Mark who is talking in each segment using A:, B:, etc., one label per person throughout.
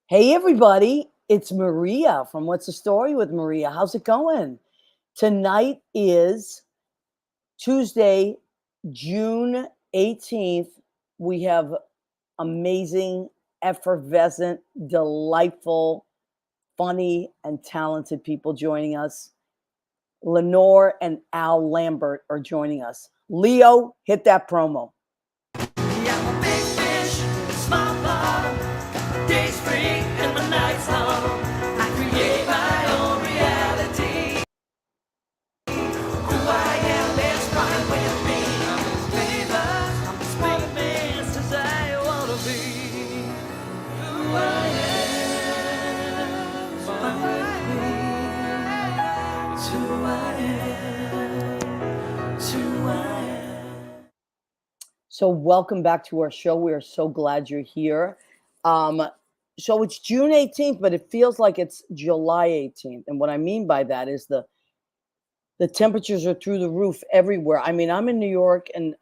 A: Hey, everybody, it's Maria from What's the Story with Maria. How's it going? Tonight is Tuesday, June 18th. We have amazing, effervescent, delightful, funny, and talented people joining us. Lenore and Al Lambert are joining us. Leo, hit that promo.
B: Yeah, I'm a big fish in a small pond. Day's free and my night's long. I create my own reality. Who I am is fine with me. I'm as famous, I'm as famous as I wanna be. Who I am is fine with me. It's who I am. It's who I am.
A: So, welcome back to our show. We are so glad you're here. Um, so it's June 18th, but it feels like it's July 18th. And what I mean by that is the temperatures are through the roof everywhere. I mean, I'm in New York, and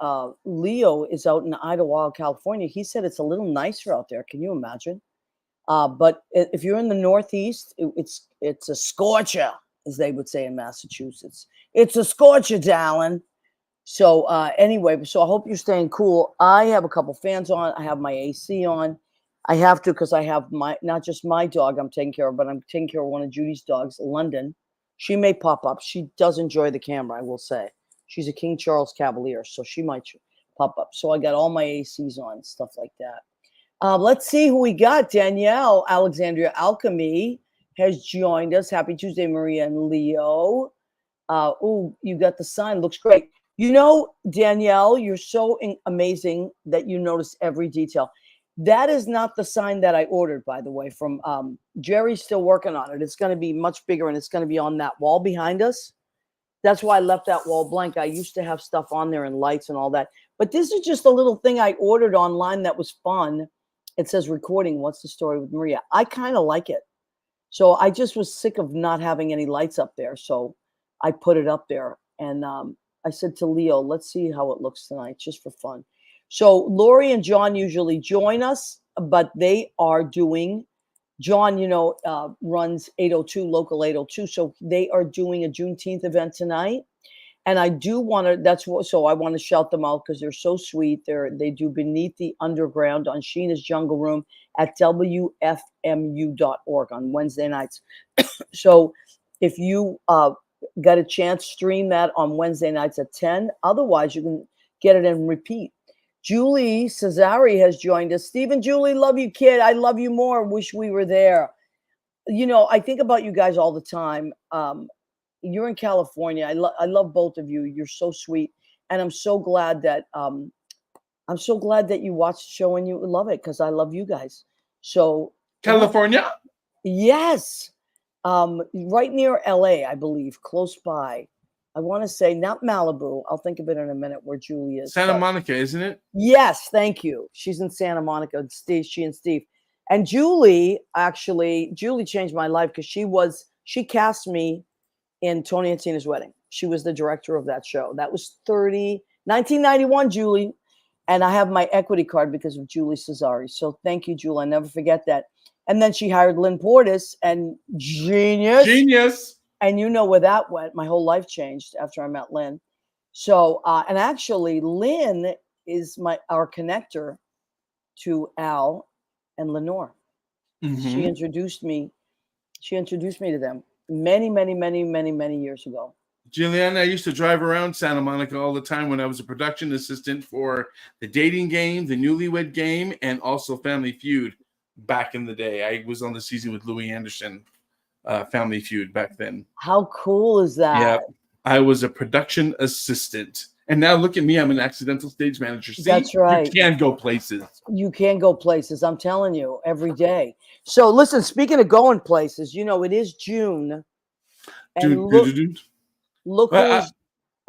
A: Leo is out in Idlewild, California. He said it's a little nicer out there. Can you imagine? But if you're in the Northeast, it's a scorcher, as they would say in Massachusetts. It's a scorcher, darling. So anyway, so I hope you're staying cool. I have a couple fans on. I have my AC on. I have to because I have my not just my dog I'm taking care of, but I'm taking care of one of Judy's dogs, London. She may pop up. She does enjoy the camera, I will say. She's a King Charles Cavalier, so she might pop up. So I got all my ACs on, stuff like that. Let's see who we got. Danielle Alexandria Alchemy has joined us. Happy Tuesday, Maria and Leo. You got the sign. Looks great. You know, Danielle, you're so amazing that you notice every detail. That is not the sign that I ordered, by the way, from Jerry's still working on it. It's going to be much bigger, and it's going to be on that wall behind us. That's why I left that wall blank. I used to have stuff on there and lights and all that. But this is just a little thing I ordered online that was fun. It says recording. What's the Story with Maria? I kind of like it. So I just was sick of not having any lights up there. So I put it up there. And I said to Leo, let's see how it looks tonight, just for fun. So Lori and John usually join us, but they are doing, John, runs 802, local 802. So they are doing a Juneteenth event tonight. And I do want to, so I want to shout them out because they're so sweet. They do Beneath the Underground on Sheena's Jungle Room at WFMU.org on Wednesday nights. So if you got a chance, stream that on Wednesday nights at 10. Otherwise, you can get it in repeat. Julie Cesari has joined us. Stephen, Julie, love you, kid. I love you more. Wish we were there. You know, I think about you guys all the time. You're in California. I love both of you. You're so sweet, and I'm so glad that you watch the show and you love it because I love you guys. So
C: California?
A: Yes. Right near LA, I believe, close by. I want to say not Malibu. I'll think of it in a minute where Julie is.
C: Santa Monica, isn't it?
A: Yes, thank you. She's in Santa Monica. She and Steve. And Julie changed my life because she cast me in Tony and Tina's Wedding. She was the director of that show. That was 1991, Julie. And I have my equity card because of Julie Cesari. So thank you, Julie. I never forget that. And then she hired Lynn Portis, and genius. And you know where that went. My whole life changed after I met Lynn. So, and actually Lynn is our connector to Al and Lenore. Mm-hmm. She introduced me to them many years ago.
C: Juliana, I used to drive around Santa Monica all the time when I was a production assistant for The Dating Game, The Newlywed Game, and also Family Feud back in the day. I was on the season with Louis Anderson, Family Feud back then.
A: How cool is that?
C: Yeah, I was a production assistant. And now look at me, I'm an accidental stage manager. See,
A: that's right.
C: You can go places.
A: You can go places, I'm telling you, every day. So listen, speaking of going places, you know, it is June. And look who's...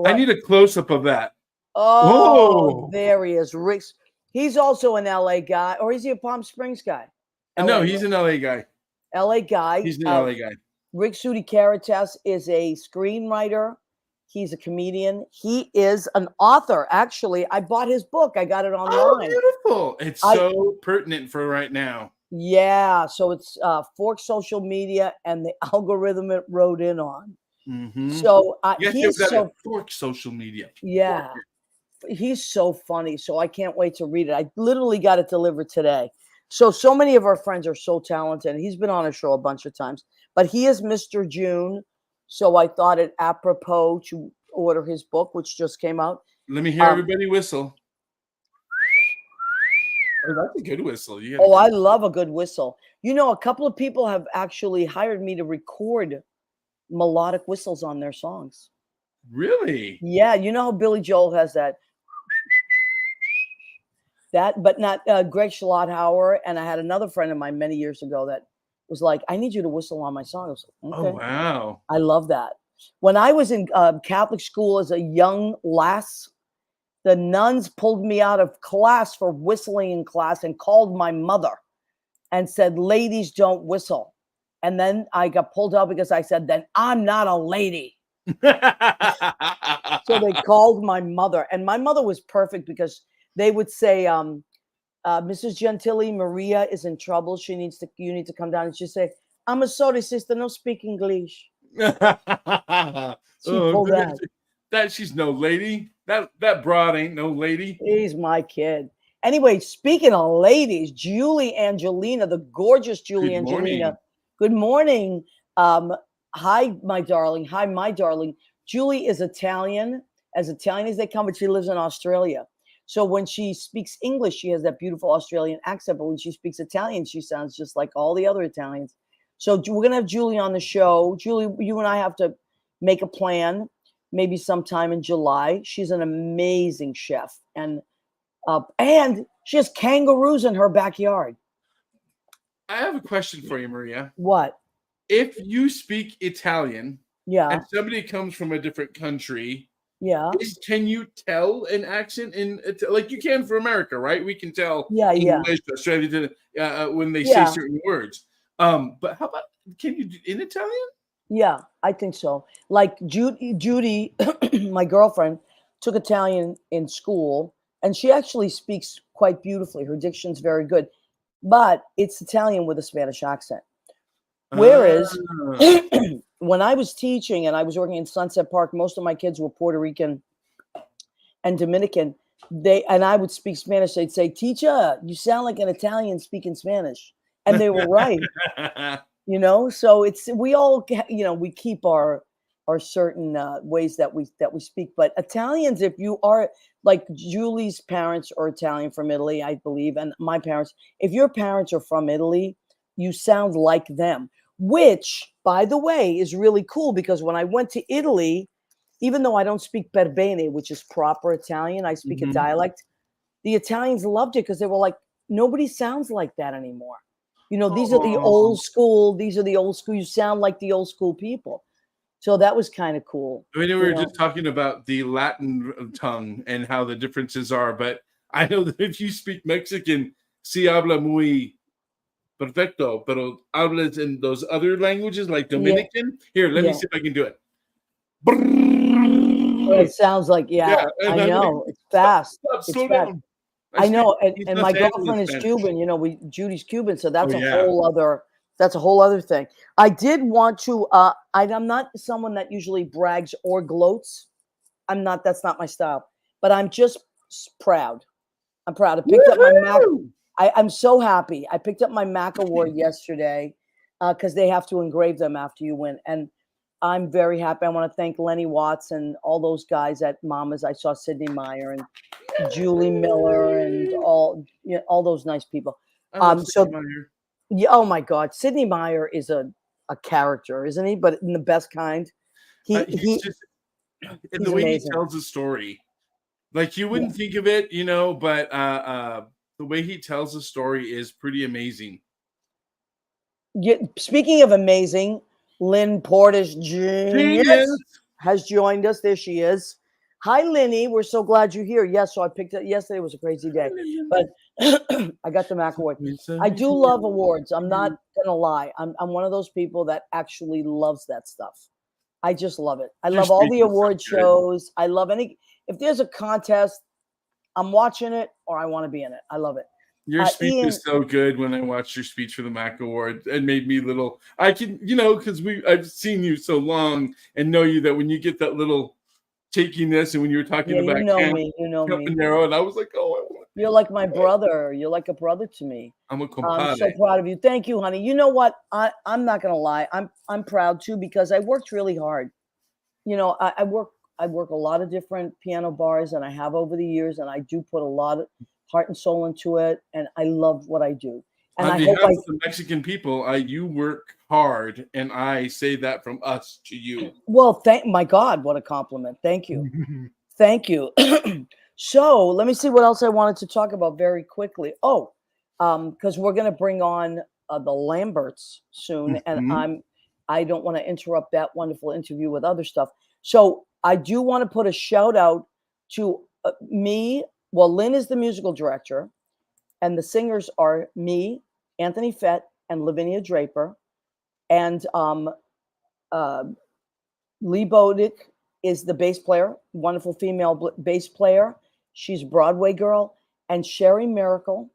C: I need a close-up of that.
A: Oh, whoa. There he is. Rick. He's also an LA guy, or is he a Palm Springs guy?
C: No, he's an LA guy.
A: LA guy.
C: He's an LA guy.
A: Rick Sudi-Caritas is a screenwriter. He's a comedian. He is an author. Actually, I bought his book. I got it online.
C: Oh, beautiful. It's so pertinent for right now.
A: Yeah, so it's Fork Social Media and the algorithm it wrote in on.
C: Mm-hmm.
A: So
C: You have
A: he
C: to have
A: is
C: that at
A: so
C: Fork social media.
A: yeah, he's so funny. So I can't wait to read it. I literally got it delivered today. So many of our friends are so talented. He's been on a show a bunch of times, but he is Mr. June. So I thought it apropos to order his book, which just came out.
C: Let me hear
A: Um,
C: everybody whistle. Oh, that's a good whistle. You got a
A: oh, I
C: good
A: love a good whistle. You know, a couple of people have actually hired me to record melodic whistles on their songs.
C: really.
A: Yeah, you know how Billy Joel has that, but not Greg Schlotthauer. And I had another friend of mine many years ago that was like, "I need you to whistle on my song." I was like,
C: Oh
A: "Okay,
C: wow.
A: I love that." When I was in Catholic school as a young lass, the nuns pulled me out of class for whistling in class and called my mother and said, "Ladies don't whistle." And then I got pulled out because I said, "Then I'm not a lady." So they called my mother, and my mother was perfect because they would say, "Mrs. Gentili, Maria is in trouble. You need to come down." And she'd say, "I'm a sorry, sister, no speak English." She
C: Oh,
A: pulled that.
C: that she's no lady. That broad ain't no lady.
A: He's my kid. Anyway, speaking of ladies, Julie Angelina, the gorgeous Julie
C: Good
A: Angelina.
C: morning.
A: Good morning. Um, Hi, my darling. Hi, my darling. Julie is Italian, as Italian as they come, but she lives in Australia. So when she speaks English, she has that beautiful Australian accent. But when she speaks Italian, she sounds just like all the other Italians. So we're gonna have Julie on the show. Julie, you and I have to make a plan, maybe sometime in July. She's an amazing chef, and she has kangaroos in her backyard.
C: I have a question for you, Maria.
A: What?
C: If you speak Italian
A: Yeah,
C: and somebody comes from a different country,
A: yeah,
C: can you tell an accent in like you can for America, right? We can tell
A: yeah, yeah,
C: English, Australia, when they say
A: yeah,
C: certain words. But how about can you do in Italian?
A: yeah. I think so. Like Judy, my girlfriend, took Italian in school, and she actually speaks quite beautifully. Her diction's very good, but it's Italian with a Spanish accent. Whereas
C: Ah,
A: when I was teaching and I was working in Sunset Park, most of my kids were Puerto Rican and Dominican. And I would speak Spanish. They'd say, "Teacher, you sound like an Italian speaking Spanish," and they were right. So it's we all we keep our certain ways that we speak. But Italians, if you are like Julie's parents are Italian from Italy, I believe, and my parents, if your parents are from Italy, you sound like them, which by the way is really cool because when I went to Italy, even though I don't speak per bene, which is proper Italian, I speak a
C: Mhm.
A: dialect. The Italians loved it because they were like, nobody sounds like that anymore. These are the
C: Oh,
A: old school. These are the old school. You sound like the old school people. So that was kind of cool.
C: I mean, we
A: You
C: were
A: know.
C: just talking about the Latin tongue and how the differences are, but I know that if you speak Mexican, si habla muy perfecto, pero hablas in those other languages like
A: Yeah,
C: Dominican. Here, let me
A: yeah.
C: see if I can do it.
A: It sounds like
C: Yeah,
A: I
C: and I'm like,
A: know. It's
C: stop,
A: fast.
C: stop,
A: It's
C: slow
A: fast.
C: down. I
A: I
C: speak
A: know, and my
C: Los Angeles
A: girlfriend is
C: Spanish.
A: Cuban. Judy's Cuban, so
C: Oh
A: that's a
C: yeah.
A: whole other thing. I did want to. I'm not someone that usually brags or gloats. I'm not. That's not my style. But I'm just proud. I'm proud. I picked up my Mac.
C: Woohoo!
A: I'm so happy. I picked up my Mac award yesterday because they have to engrave them after you win, and I'm very happy. I want to thank Lenny Watts and all those guys at Mama's. I saw Sydney Meyer and Julie Miller and all those nice people.
C: I love Stevie
A: So
C: Meyer.
A: yeah, oh my God, Sydney Meyer is a character, isn't he? But in the best kind. He
C: He's
A: he
C: just and the
A: he's
C: way he
A: amazing.
C: tells a story. Like you
A: Yeah.
C: wouldn't think of it, but the way he tells a story is pretty amazing.
A: Speaking of amazing, Lynn Portis Genius
C: Genius.
A: has joined us. There she is. Hi, Linny. We're so glad you're here. Yes, so I picked it. Yesterday was a crazy day, but I got the Mac Award. I do love awards. I'm not gonna lie. I'm one of those people that actually loves that stuff. I just love it. I love
C: Just
A: all
C: makes
A: the
C: it so
A: award
C: good.
A: shows. I love if there's a contest, I'm watching it or I want to be in it. I love it.
C: Your speech
A: Ian,
C: is so good. When I watched your speech for the Mac Award, it made me little. I can, because I've seen you so long and know you that when you get that little shakiness, and when you were talking
A: yeah,
C: about Camp
A: you know me.
C: Campanaro, and I was like, oh, I want
A: You're like my brother. You're like a brother to me.
C: I'm a
A: I'm so
C: compadre.
A: proud of you. Thank you, honey. You know what? I'm not gonna lie. I'm proud too because I worked really hard. I work a lot of different piano bars, and I have over the years, and I do put a lot of heart and soul into it, and I love what I do. And
C: On
A: I hope
C: behalf of the Mexican people, you work hard, and I say that from us to you.
A: well, thank my God, what a compliment. Thank you. Thank you. So let me see what else I wanted to talk about very quickly. Oh, because we're going to bring on the Lamberts soon, and
C: Mhm.
A: I don't want to interrupt that wonderful interview with other stuff. So I do want to put a shout out to me. Well, Lynn is the musical director, and the singers are me, Anthony Fett, and Lavinia Draper, and uh, Lee Bodick is the bass player, wonderful female bass player. She's a Broadway girl. And Sherry Miracle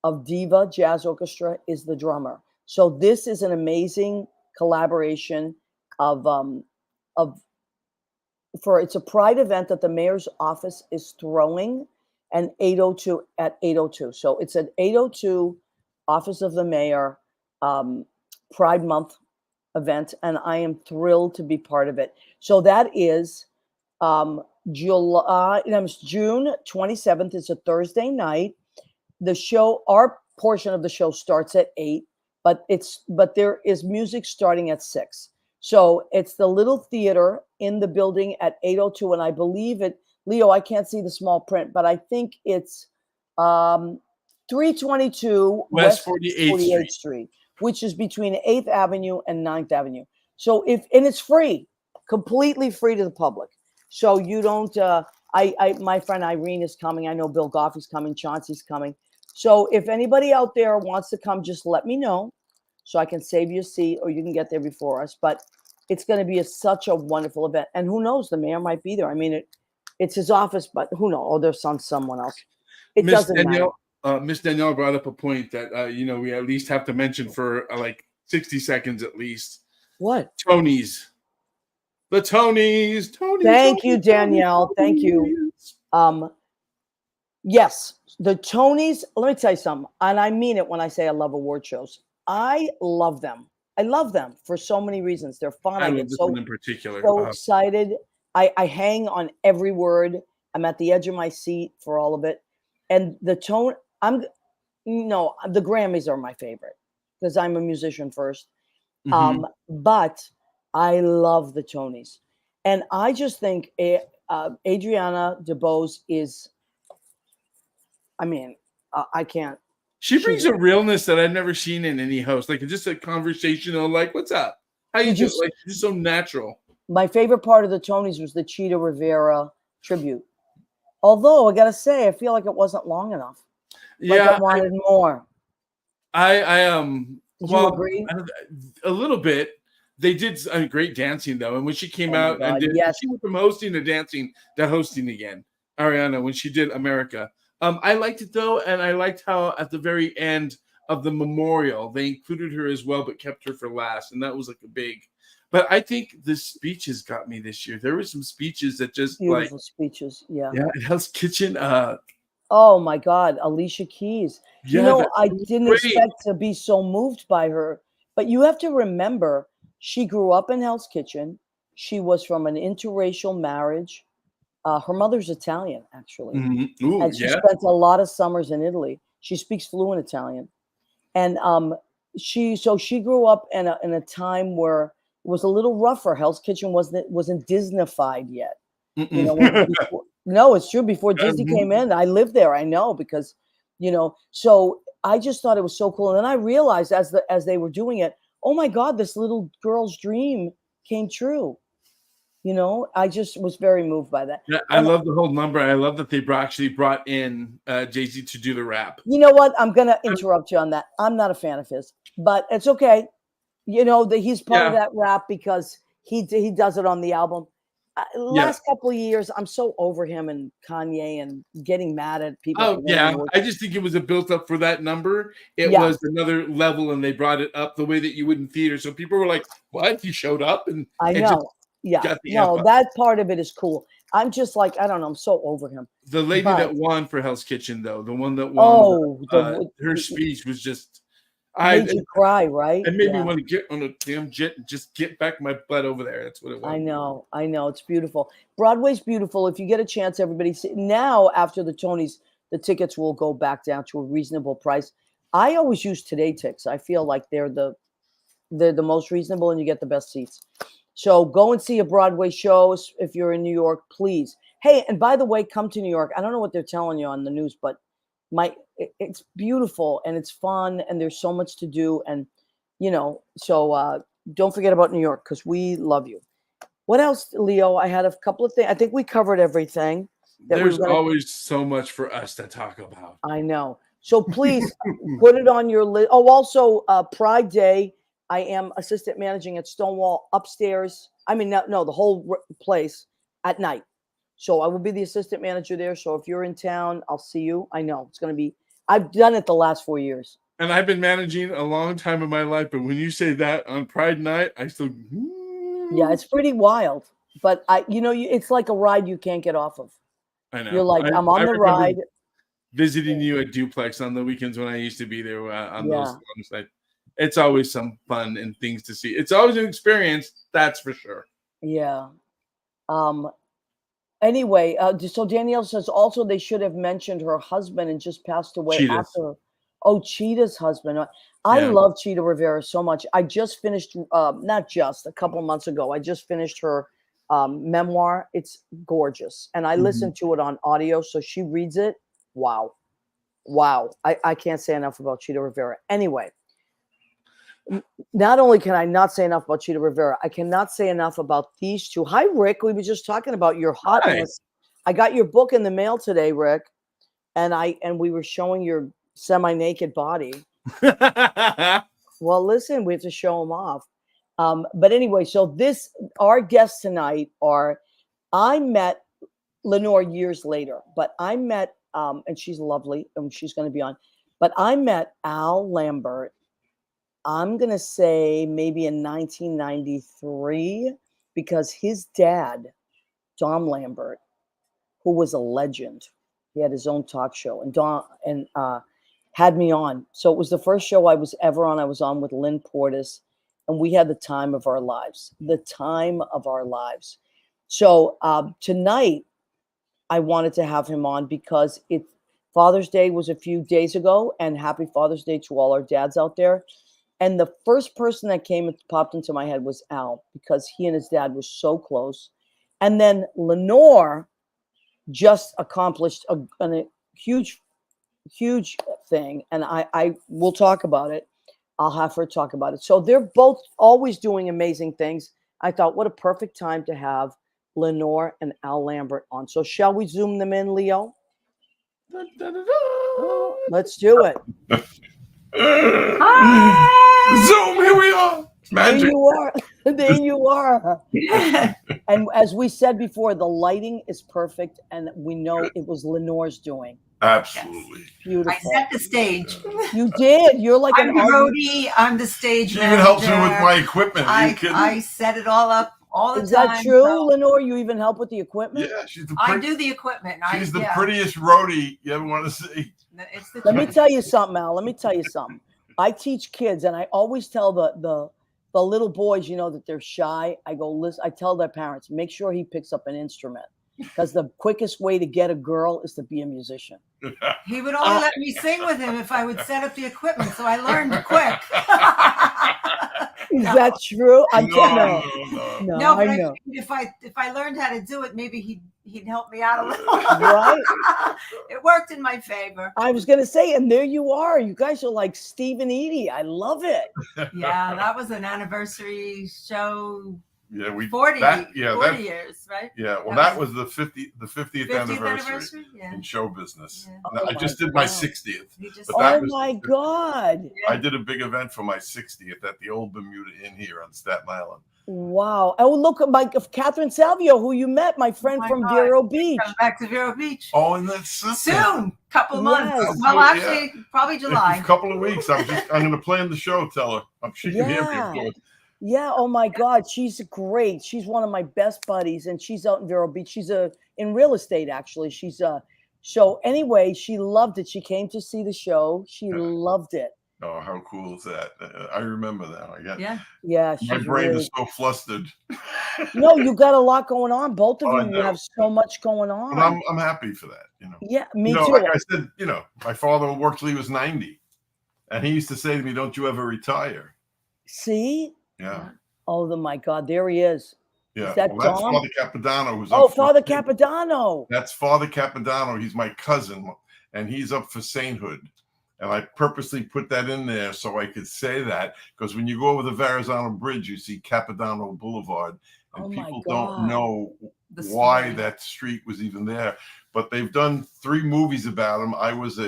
A: of Diva Jazz Orchestra is the drummer. So this is an amazing collaboration of of for it's a pride event that the mayor's office is throwing and 802 at 802. So it's at 802 office of the mayor Pride Month event, and I am thrilled to be part of it. So that is um, June 27th. It's a Thursday night. The show, our portion of the show starts at 8, but there is music starting at 6. So it's the little theater in the building at 802, and I believe it. Leo, I can't see the small print, but I think it's um, 322
C: West
A: West
C: 48th
A: 48th
C: Street.
A: Street, which is between 8th Avenue and 9th Avenue. So and it's free, completely free to the public. So you don't. My friend Irene is coming. I know Bill Goffey's coming. Chauncey's coming. So if anybody out there wants to come, just let me know, so I can save you a seat, or you can get there before us. But it's going to be such a wonderful event, and who knows, the mayor might be there. I mean, it's his office, but who knows? Oh, there's someone else. It
C: Miss
A: doesn't matter.
C: Danielle, Miss Danielle brought up a point that we at least have to mention for like 60 seconds at least.
A: What?
C: Tonys. The Tonys.
A: Thank you, Danielle. Thank you. Yes, the Tonys. Let me tell you something, and I mean it when I say I love award shows. I love them. I love them for so many reasons. They're fun.
C: I
A: I
C: love
A: get
C: this
A: so
C: one in particular.
A: excited. I hang on every word. I'm at the edge of my seat for all of it. And the tone, the Grammys are my favorite because I'm a musician first.
C: Mhm.
A: But I love the Tonys. And I just think Adriana DeBose is, I can't.
C: She
A: She's,
C: brings a realness that I've never seen in any host. Like, just a conversational, like, what's up? How you
A: did you,
C: doing? Like, just so natural.
A: my favorite part of the Tonys was the Cheetah Rivera tribute. Although I got to say, I feel like it wasn't long enough. Like I
C: Yeah,
A: wanted more. Did you
C: well,
A: agree?
C: a little bit. They did great dancing though, and when she came
A: Oh my
C: out and
A: God, yes.
C: she went from hosting to dancing to hosting again. Ariana, when she did America, I liked it though, and I liked how at the very end of the memorial they included her as well, but kept her for last, and that was like a big. But I think the speeches got me this year. There were some speeches that just
A: Beautiful speeches. Yeah.
C: yeah, Hell's Kitchen.
A: Oh my God, Alicia Keys.
C: Yeah,
A: I
C: that was
A: didn't
C: great.
A: expect to be so moved by her, but you have to remember she grew up in Hell's Kitchen. She was from an interracial marriage. Her mother's Italian, actually,
C: Mhm. Ooh,
A: and she
C: yeah.
A: spent a lot of summers in Italy. She speaks fluent Italian, and she grew up in a time where it was a little rougher. Hell's Kitchen wasn't Disneyfied yet.
C: Mm-mm.
A: No, it's true. Before Disney
C: Mhm.
A: came in, I lived there. I know because, so I just thought it was so cool. And then I realized as they were doing it, oh my God, this little girl's dream came true. I just was very moved by that.
C: Yeah, I
A: And
C: love the whole number. I love that they actually brought in Jay-Z to do the rap.
A: you know what? I'm gonna interrupt you on that. I'm not a fan of his, but it's okay. That he's part of
C: Yeah,
A: that rap because he does it on the album. Last couple of years, I'm so over him and Kanye and getting mad at people.
C: Oh yeah, I just think it was a built up for that number. It was another level, and they brought it up the way that you would in theater. So people were like, "What? He showed up?" And
A: I know. No, that part of it is cool. I'm just like, I don't know. I'm so over him.
C: The lady that won for Hell's Kitchen, though, the one that won, her speech was just
A: made you cry, right?
C: It made me want to get on a damn jet and just get back my butt over there. That's what it was.
A: I know. It's beautiful. Broadway's beautiful. If you get a chance, everybody see. Now, after the Tonys, the tickets will go back down to a reasonable price. I always use Today Tix. I feel like they're the most reasonable, and you get the best seats. So go and see a Broadway show if you're in New York, please. Hey, and by the way, come to New York. I don't know what they're telling you on the news, but it's beautiful and it's fun and there's so much to do. And, so don't forget about New York because we love you. What else, Leo? I had a couple of things. I think we covered everything.
C: There's always so much for us to talk about.
A: I know. So please put it on your list. Oh, also Pride Day. I am assistant managing at Stonewall upstairs. I mean, no, the whole place at night. So I will be the assistant manager there. So if you're in town, I'll see you. I know it's going to be, I've done it the last 4 years.
C: And I've been managing a long time in my life. But when you say that on Pride night, I still.
A: Yeah, it's pretty wild. But it's like a ride you can't get off of.
C: I know.
A: You're like, I'm on the ride.
C: Visiting you at Duplex on the weekends when I used to be there on those nights. It's always some fun and things to see. It's always an experience, that's for sure.
A: Yeah. Anyway, so Danielle says also they should have mentioned her husband and just passed away after. Oh, Cheetah's husband. I love Cheetah Rivera so much. I just finished, a couple of months ago, I just finished her memoir. It's gorgeous. And I listened to it on audio. So she reads it. Wow. I can't say enough about Cheetah Rivera. Anyway. Not only can I not say enough about Cheetah Rivera, I cannot say enough about these two. Hi, Rick. We were just talking about your hotness. Hi. I got your book in the mail today, Rick, and we were showing your semi-naked body. Well, listen, we have to show them off. But anyway, so our guests tonight I met Lenore years later, but I met, and she's lovely, and she's going to be on, but I met Al Lambert. I'm going to say maybe in 1993 because his dad, Dom Lambert, who was a legend, he had his own talk show and had me on. So it was the first show I was ever on. I was on with Lynn Portis and we had the time of our lives. So tonight I wanted to have him on because Father's Day was a few days ago and happy Father's Day to all our dads out there. And the first person that came and popped into my head was Al because he and his dad were so close. And then Lenore just accomplished a huge thing. And I will talk about it. I'll have her talk about it. So they're both always doing amazing things. I thought, what a perfect time to have Lenore and Al Lambert on. So shall we zoom them in, Leo? Let's do it.
D: Zoom, here we are. Magic.
A: There you are. And as we said before, the lighting is perfect, and we know it was Lenore's doing.
D: Absolutely.
A: Yes. Beautiful.
E: I set the stage.
A: You did. You're like
E: I'm the roadie. I'm the stage
D: she
E: manager.
D: even helps me with my equipment. Are you kidding?
E: I set it all up all the time.
A: Is that true, Lenore? You even help with the equipment?
D: Yeah,
E: I do the equipment.
D: She's the prettiest roadie you ever want to see.
A: Let me tell you something, Al. Let me tell you something. I teach kids, and I always tell the little boys, that they're shy. I go, listen. I tell their parents, make sure he picks up an instrument, because the quickest way to get a girl is to be a musician.
E: He would only let me sing with him if I would set up the equipment, so I learned quick.
A: Is that true?
E: No, I know. If I learned how to do it, maybe he'd help me out a little.
A: Right?
E: It worked in my favor.
A: I was going to say, and there you are. You guys are like Steve and Edie. I love it.
E: Yeah, that was an anniversary show.
D: Yeah,
E: 40 years, right?
D: Yeah, well, that was the 50th anniversary in show business. Yeah. I just did my 60th.
A: God!
D: I did a big event for my 60th at the old Bermuda Inn here on Staten Island.
A: Wow. Oh, look at Catherine Salvio, who you met, my friend
E: my
A: from
E: God.
A: Vero Beach.
E: Coming back to Vero Beach.
D: Oh, and that's
E: Soon, couple months.
A: Yes.
E: Well, actually, probably
D: a
E: July.
D: couple of weeks. I'm going to plan the show. Tell her she can hear me, of
A: Yeah.
D: course.
A: Yeah. Oh my God. She's great. She's one of my best buddies, and she's out in Vero Beach. She's in real estate, actually. She's so anyway, she loved it. She came to see the show. She loved it.
D: Oh, how cool is that? I remember that.
A: Yeah.
D: My brain is so flustered.
A: No, you got a lot going on. Both of
D: Oh,
A: you have so much going on.
D: But I'm happy for that.
A: Yeah, me too.
D: Like I said, my father worked till he was 90, and he used to say to me, "Don't you ever retire."
A: See?
D: Yeah.
A: Oh, my God, there he is.
D: Yeah.
A: Is that
D: that's
A: Dom?
D: Father Capodanno. Who's
A: Oh,
D: up
A: Father Capodanno.
D: That's Father Capodanno. He's my cousin, and he's up for sainthood. And I purposely put that in there so I could say that, because when you go over the Verrazano Bridge, you see Capodanno Boulevard, and people don't know why that street was even there. But they've done 3 movies about him. I was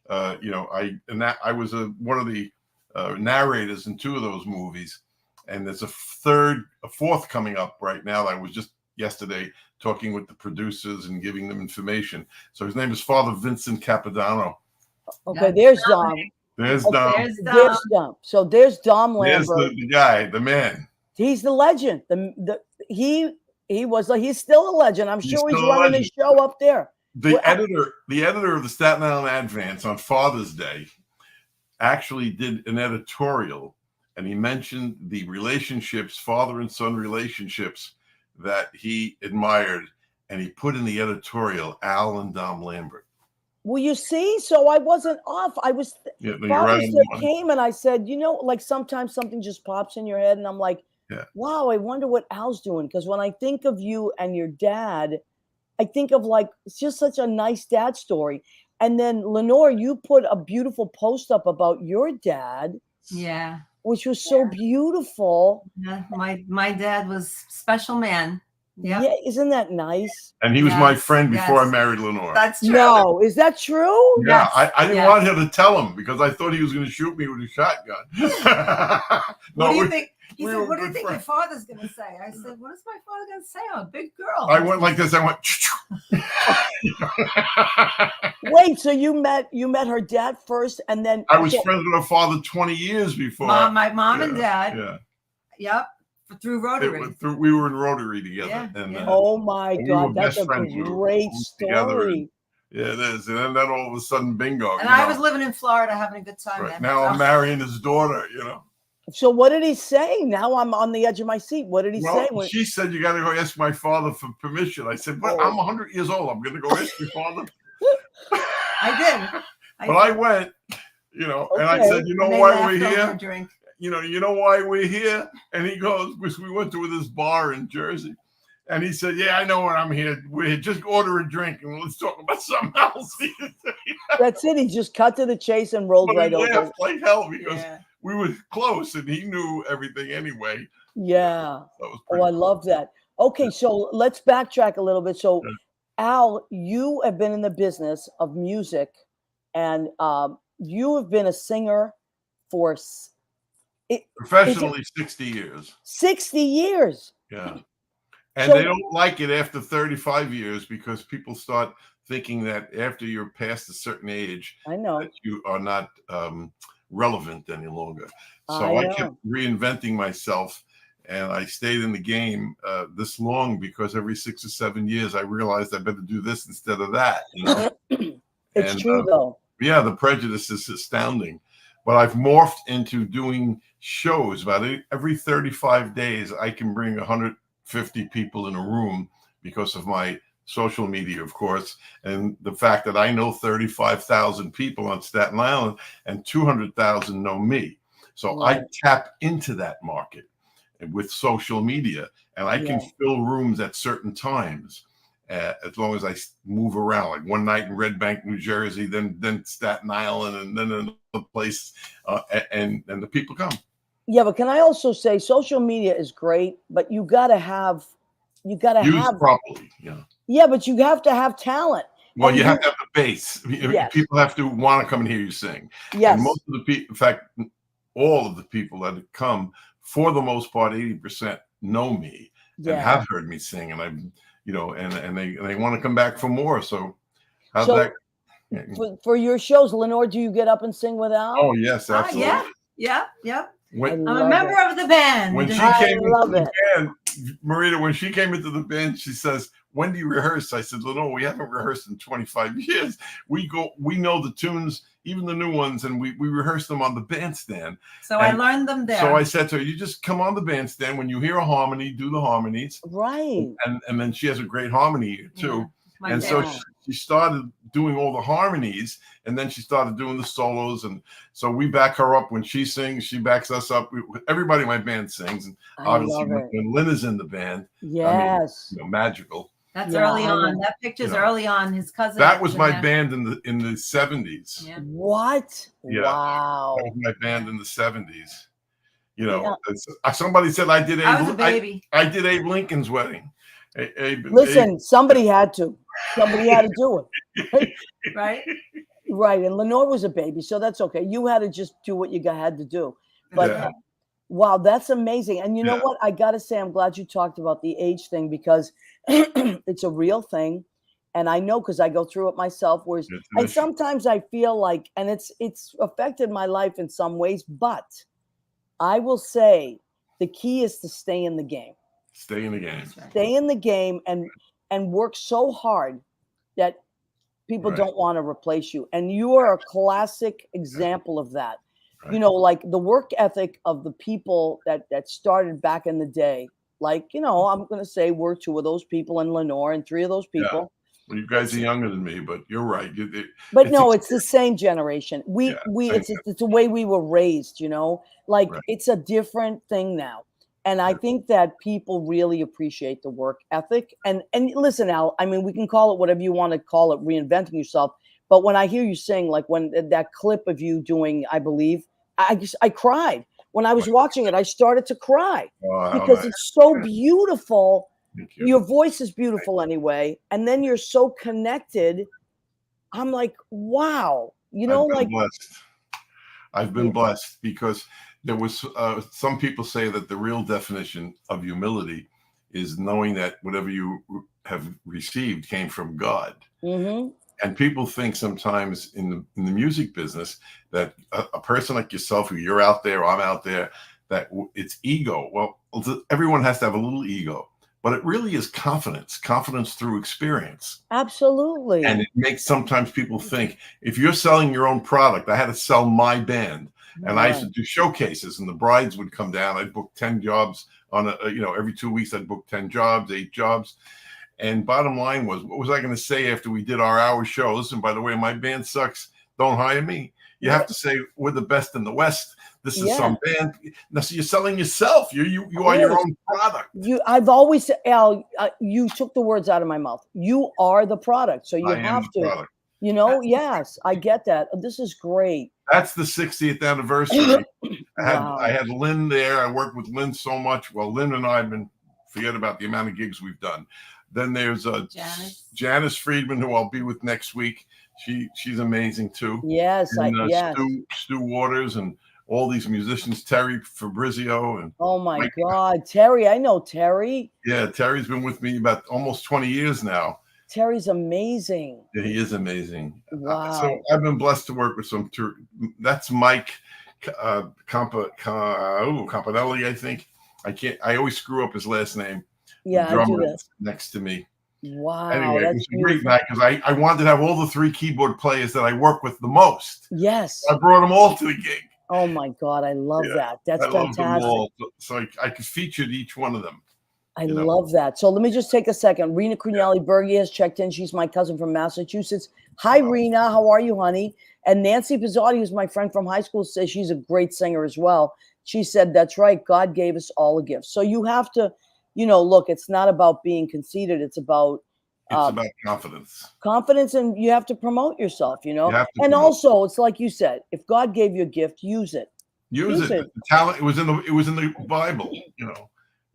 D: I was one of the narrators in 2 of those movies, and there's a 4th coming up right now. I was just yesterday talking with the producers and giving them information. So his name is Father Vincent Capodanno.
A: Okay, there's Dom.
D: There's Dom.
A: There's Dom. So there's Dom Lambert.
D: There's the guy, the man.
A: He's the legend. He's still a legend. I'm sure he's running his show up there.
D: The editor of the Staten Island Advance on Father's Day actually did an editorial, and he mentioned the relationships, father and son relationships, that he admired, and he put in the editorial Al and Dom Lambert.
A: Well, you see, so I wasn't off. I was Father's Day came, and I said, like sometimes something just pops in your head, and I'm like, wow, I wonder what Al's doing. Because when I think of you and your dad, I think of it's just such a nice dad story. And then Lenore, you put a beautiful post up about your dad.
E: Yeah.
A: Which was so beautiful.
E: Yeah, my dad was special man. Yep.
A: Yeah, isn't that nice?
D: And he was my friend before I married Lenore.
E: That's true.
A: No, is that true?
D: Yeah, I didn't want him to tell him because I thought he was going to shoot me with a shotgun.
E: What do you think? He said, "What do you think your father's going to say?" I said, "What is my father going to say? I'm a big girl."
D: I went like this. I went.
A: Wait, so you met her dad first, and then
D: I was friends with her father 20 years before.
E: My mom and dad.
D: Yeah.
E: Yep. Through Rotary.
D: We were in Rotary together.
E: Yeah,
D: and,
A: oh my God, that's a great story.
D: Yeah, it is. And then all of a sudden, bingo.
E: And I was living in Florida having a good time.
D: Right. Now I'm marrying his daughter,
A: So what did he say? Now I'm on the edge of my seat. What did he say?
D: She said, "You got to go ask my father for permission." I said, "But I'm 100 years old. I'm going to go ask your father."
E: I did.
D: I went, and I said, "You know why we're here? You know why we're here?" And he goes, "Because we went to this bar in Jersey." And he said, "Yeah, I know what I'm here. We just order a drink and let's talk about something else."
A: That's it. He just cut to the chase and rolled right over.
D: Like hell because we were close and he knew everything anyway.
A: Yeah. I love that. Okay, so let's backtrack a little bit. So, Al, you have been in the business of music, and you have been a singer for
D: professionally 60 years.
A: 60 years.
D: Yeah. And they don't like it after 35 years because people start thinking that after you're past a certain age, that you are not relevant any longer. So I kept reinventing myself, and I stayed in the game this long because every 6 or 7 years I realized I better do this instead of that.
A: It's true though.
D: Yeah, the prejudice is astounding. But I've morphed into doing shows about every 35 days. I can bring 150 people in a room because of my social media, of course, and the fact that I know 35,000 people on Staten Island and 200,000 know me. So I tap into that market with social media, and I can fill rooms at certain times as long as I move around. Like one night in Red Bank, New Jersey, then Staten Island, and then another place, and the people come.
A: Yeah, but can I also say social media is great, but you got to use it
D: properly. Yeah.
A: Yeah, but you have to have talent.
D: Well, you have to have the base. People have to want to come and hear you sing.
A: Yes.
D: And most of the people, in fact, all of the people that have come, for the most part, 80% know me and
A: Yeah.
D: have heard me sing, and I'm, and they want to come back for more. So how's
A: So
D: that?
A: for your shows, Lenore, do you get up and sing with Al?
D: Oh yes, absolutely.
E: Yeah.
D: When,
E: I'm a member of the band.
D: when she
A: I
D: came into
A: love
D: the
A: it.
D: band, Marita, when she came into the band, she says, "When do you rehearse?" I said, "Lenore, we haven't rehearsed in 25 years. We know the tunes, even the new ones, and we rehearse them on the bandstand."
E: So I learned them there.
D: So I said to her, "You just come on the bandstand. When you hear a harmony, do the harmonies."
A: Right.
D: And then she has a great harmony ear too.
E: My
D: And
E: favorite.
D: so she started doing all the harmonies, and then she started doing the solos. And so we back her up when she sings. She backs us up. Everybody in my band sings. And
A: I
D: obviously,
A: love it.
D: when Lynn is in the band,
A: Yes.
D: magical.
E: That's
A: Yeah,
E: early
A: I
E: on.
A: know.
E: That picture's early on. His cousin.
D: That was my
E: there.
D: band in the 70s.
E: Yeah.
A: What?
D: Yeah.
A: Wow.
D: That was my band in the 70s. Somebody said I did
E: I was a baby.
D: I did Abe Lincoln's wedding.
A: Listen, somebody had to. Somebody had to do it.
E: Right?
A: Right. And Lenore was a baby, so that's okay. You had to just do what you had to do. But
D: Yeah.
A: wow, that's amazing. And you know
D: Yeah.
A: what? I got to say, I'm glad you talked about the age thing because it's a real thing. And I know because I go through it myself. Whereas,
D: It's an
A: and
D: issue.
A: sometimes I feel like, and it's affected my life in some ways, but I will say the key is to stay in the game.
D: Stay in the game.
A: Stay in the game and work so hard that people
D: Right.
A: don't want to replace you. And you are a classic example of that.
D: Right.
A: You know, like the work ethic of the people that started back in the day. Like, I'm going to say we're two of those people and Lenore and three of those people.
D: Well, you guys are younger than me, but you're right.
A: But no, it's the same generation.
D: Yeah,
A: It's the way we were raised, like
D: Right.
A: it's a different thing now. And I think that people really appreciate the work ethic. And listen, Al, I mean, we can call it whatever you want to call it, reinventing yourself. But when I hear you sing, like when that clip of you doing, I believe, I cried. When I was watching it, I started to cry because
D: nice.
A: it's so beautiful.
D: Thank you.
A: Your voice is beautiful anyway. And then you're so connected. I'm like, wow,
D: I've been blessed because there was some people say that the real definition of humility is knowing that whatever you have received came from God.
A: Mm-hmm.
D: And people think sometimes in the music business that a person like yourself, who you're out there, I'm out there, that it's ego. Well, everyone has to have a little ego, but it really is confidence through experience.
A: Absolutely.
D: And it makes sometimes people think if you're selling your own product, I had to sell my band. And I used to do showcases, and the brides would come down. I'd book 10 jobs on every 2 weeks. I'd book 10 jobs, 8 jobs. And bottom line was, what was I going to say after we did our hour show? Listen, by the way, my band sucks. Don't hire me. You have to say we're the best in the West. This is some band. Now, so you're selling yourself. You are your own product.
A: I've always said, Al, you took the words out of my mouth. You are the product, so you have to.
D: Product.
A: Yes, I get that. This is great.
D: That's the 60th anniversary. I had Lynn there. I worked with Lynn so much. Well, Lynn and I have been, forget about the amount of gigs we've done. Then there's Janice Friedman, who I'll be with next week. She's amazing too.
A: Yes,
D: and, Stu Waters and all these musicians, Terry Fabrizio and
A: oh my God, Terry! I know Terry.
D: Yeah, Terry's been with me about almost 20 years now.
A: Terry's amazing.
D: Yeah, he is amazing.
A: Wow.
D: So I've been blessed to work with some. That's Mike Campanelli, I think. I always screw up his last name.
A: Yeah,
D: the drummer
A: I do that.
D: next to me.
A: Wow,
D: anyway,
A: that's
D: it was a great night because I wanted to have all the 3 keyboard players that I work with the most.
A: Yes.
D: I brought them all to the gig.
A: Oh my God, I love that. That's
D: I love
A: fantastic.
D: them all. So I could feature each one of them.
A: I love that. So let me just take a second. Rena Crunelli-Berge has checked in. She's my cousin from Massachusetts. Hi, Rena. How are you, honey? And Nancy Pizzotti, who's my friend from high school, says she's a great singer as well. She said, that's right. God gave us all a gift. So you have to, look, it's not about being conceited. It's about
D: confidence.
A: Confidence, and you have to promote yourself, And also, it's like you said, if God gave you a gift, use it.
D: Use it. The talent. It was in the Bible.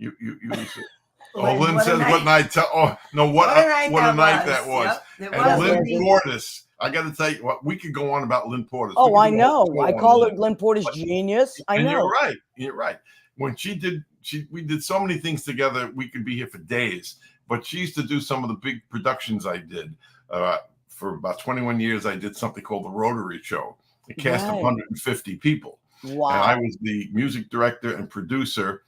D: You use it. Oh, Lynn says what night? What a night that was.
E: Yep,
D: and Lynn Gordis, I got to tell you what, we could go on about Lynn Porter.
A: Oh, I
D: We could do a whole
A: know.
D: show
A: I
D: on
A: call her
D: Lynn.
A: Lynn Porter's genius. I
D: And
A: know.
D: you're right. You're right. When we did so many things together. We could be here for days. But she used to do some of the big productions I did. For about 21 years, I did something called the Rotary Show, a cast of
A: Right.
D: 150 people.
A: Wow.
D: And I was the music director and producer.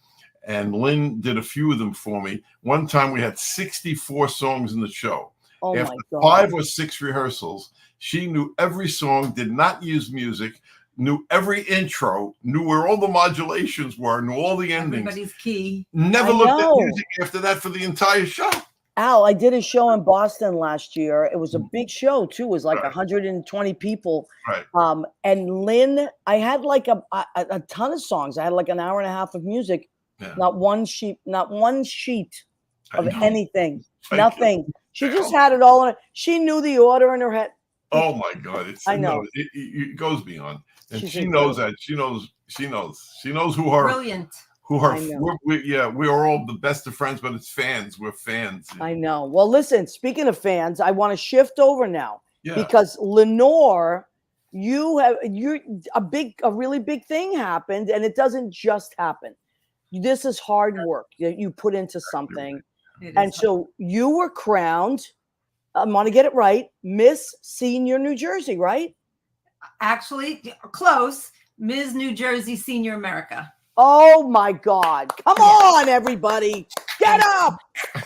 D: And Lynn did a few of them for me. One time we had 64 songs in the show.
A: Oh
D: After
A: my God.
D: 5 or 6 rehearsals, she knew every song, did not use music, knew every intro, knew where all the modulations were, knew all the endings.
E: Everybody's key.
D: Never
A: I
D: looked
A: know.
D: at music after that for the entire show.
A: Al, I did a show in Boston last year. It was a big show too. It was like
D: Right.
A: 120 people.
D: Right.
A: And Lynn, I had like a ton of songs. I had like an hour and a half of music.
D: Yeah.
A: Not one sheet
D: I
A: of
D: know.
A: anything.
D: Thank
A: Nothing. She just had it all in it. She knew the order in her head.
D: Oh my God!
A: I know.
D: No, it goes beyond, and
A: She's
D: she
A: incredible.
D: knows that. She knows who her
E: Brilliant.
A: I know.
D: we are all the best of friends, but it's fans. We're fans.
A: I know. Well, listen, speaking of fans, I want to shift over now
D: Yeah.
A: because Lenore, a really big thing happened, and it doesn't just happen. This is hard work that you put into something.
E: It
A: And
E: is
A: so you were crowned, I want to get it right, Miss Senior New Jersey, right?
E: actually close. Ms. New Jersey Senior America.
A: Oh my God. Come on, everybody. Get up.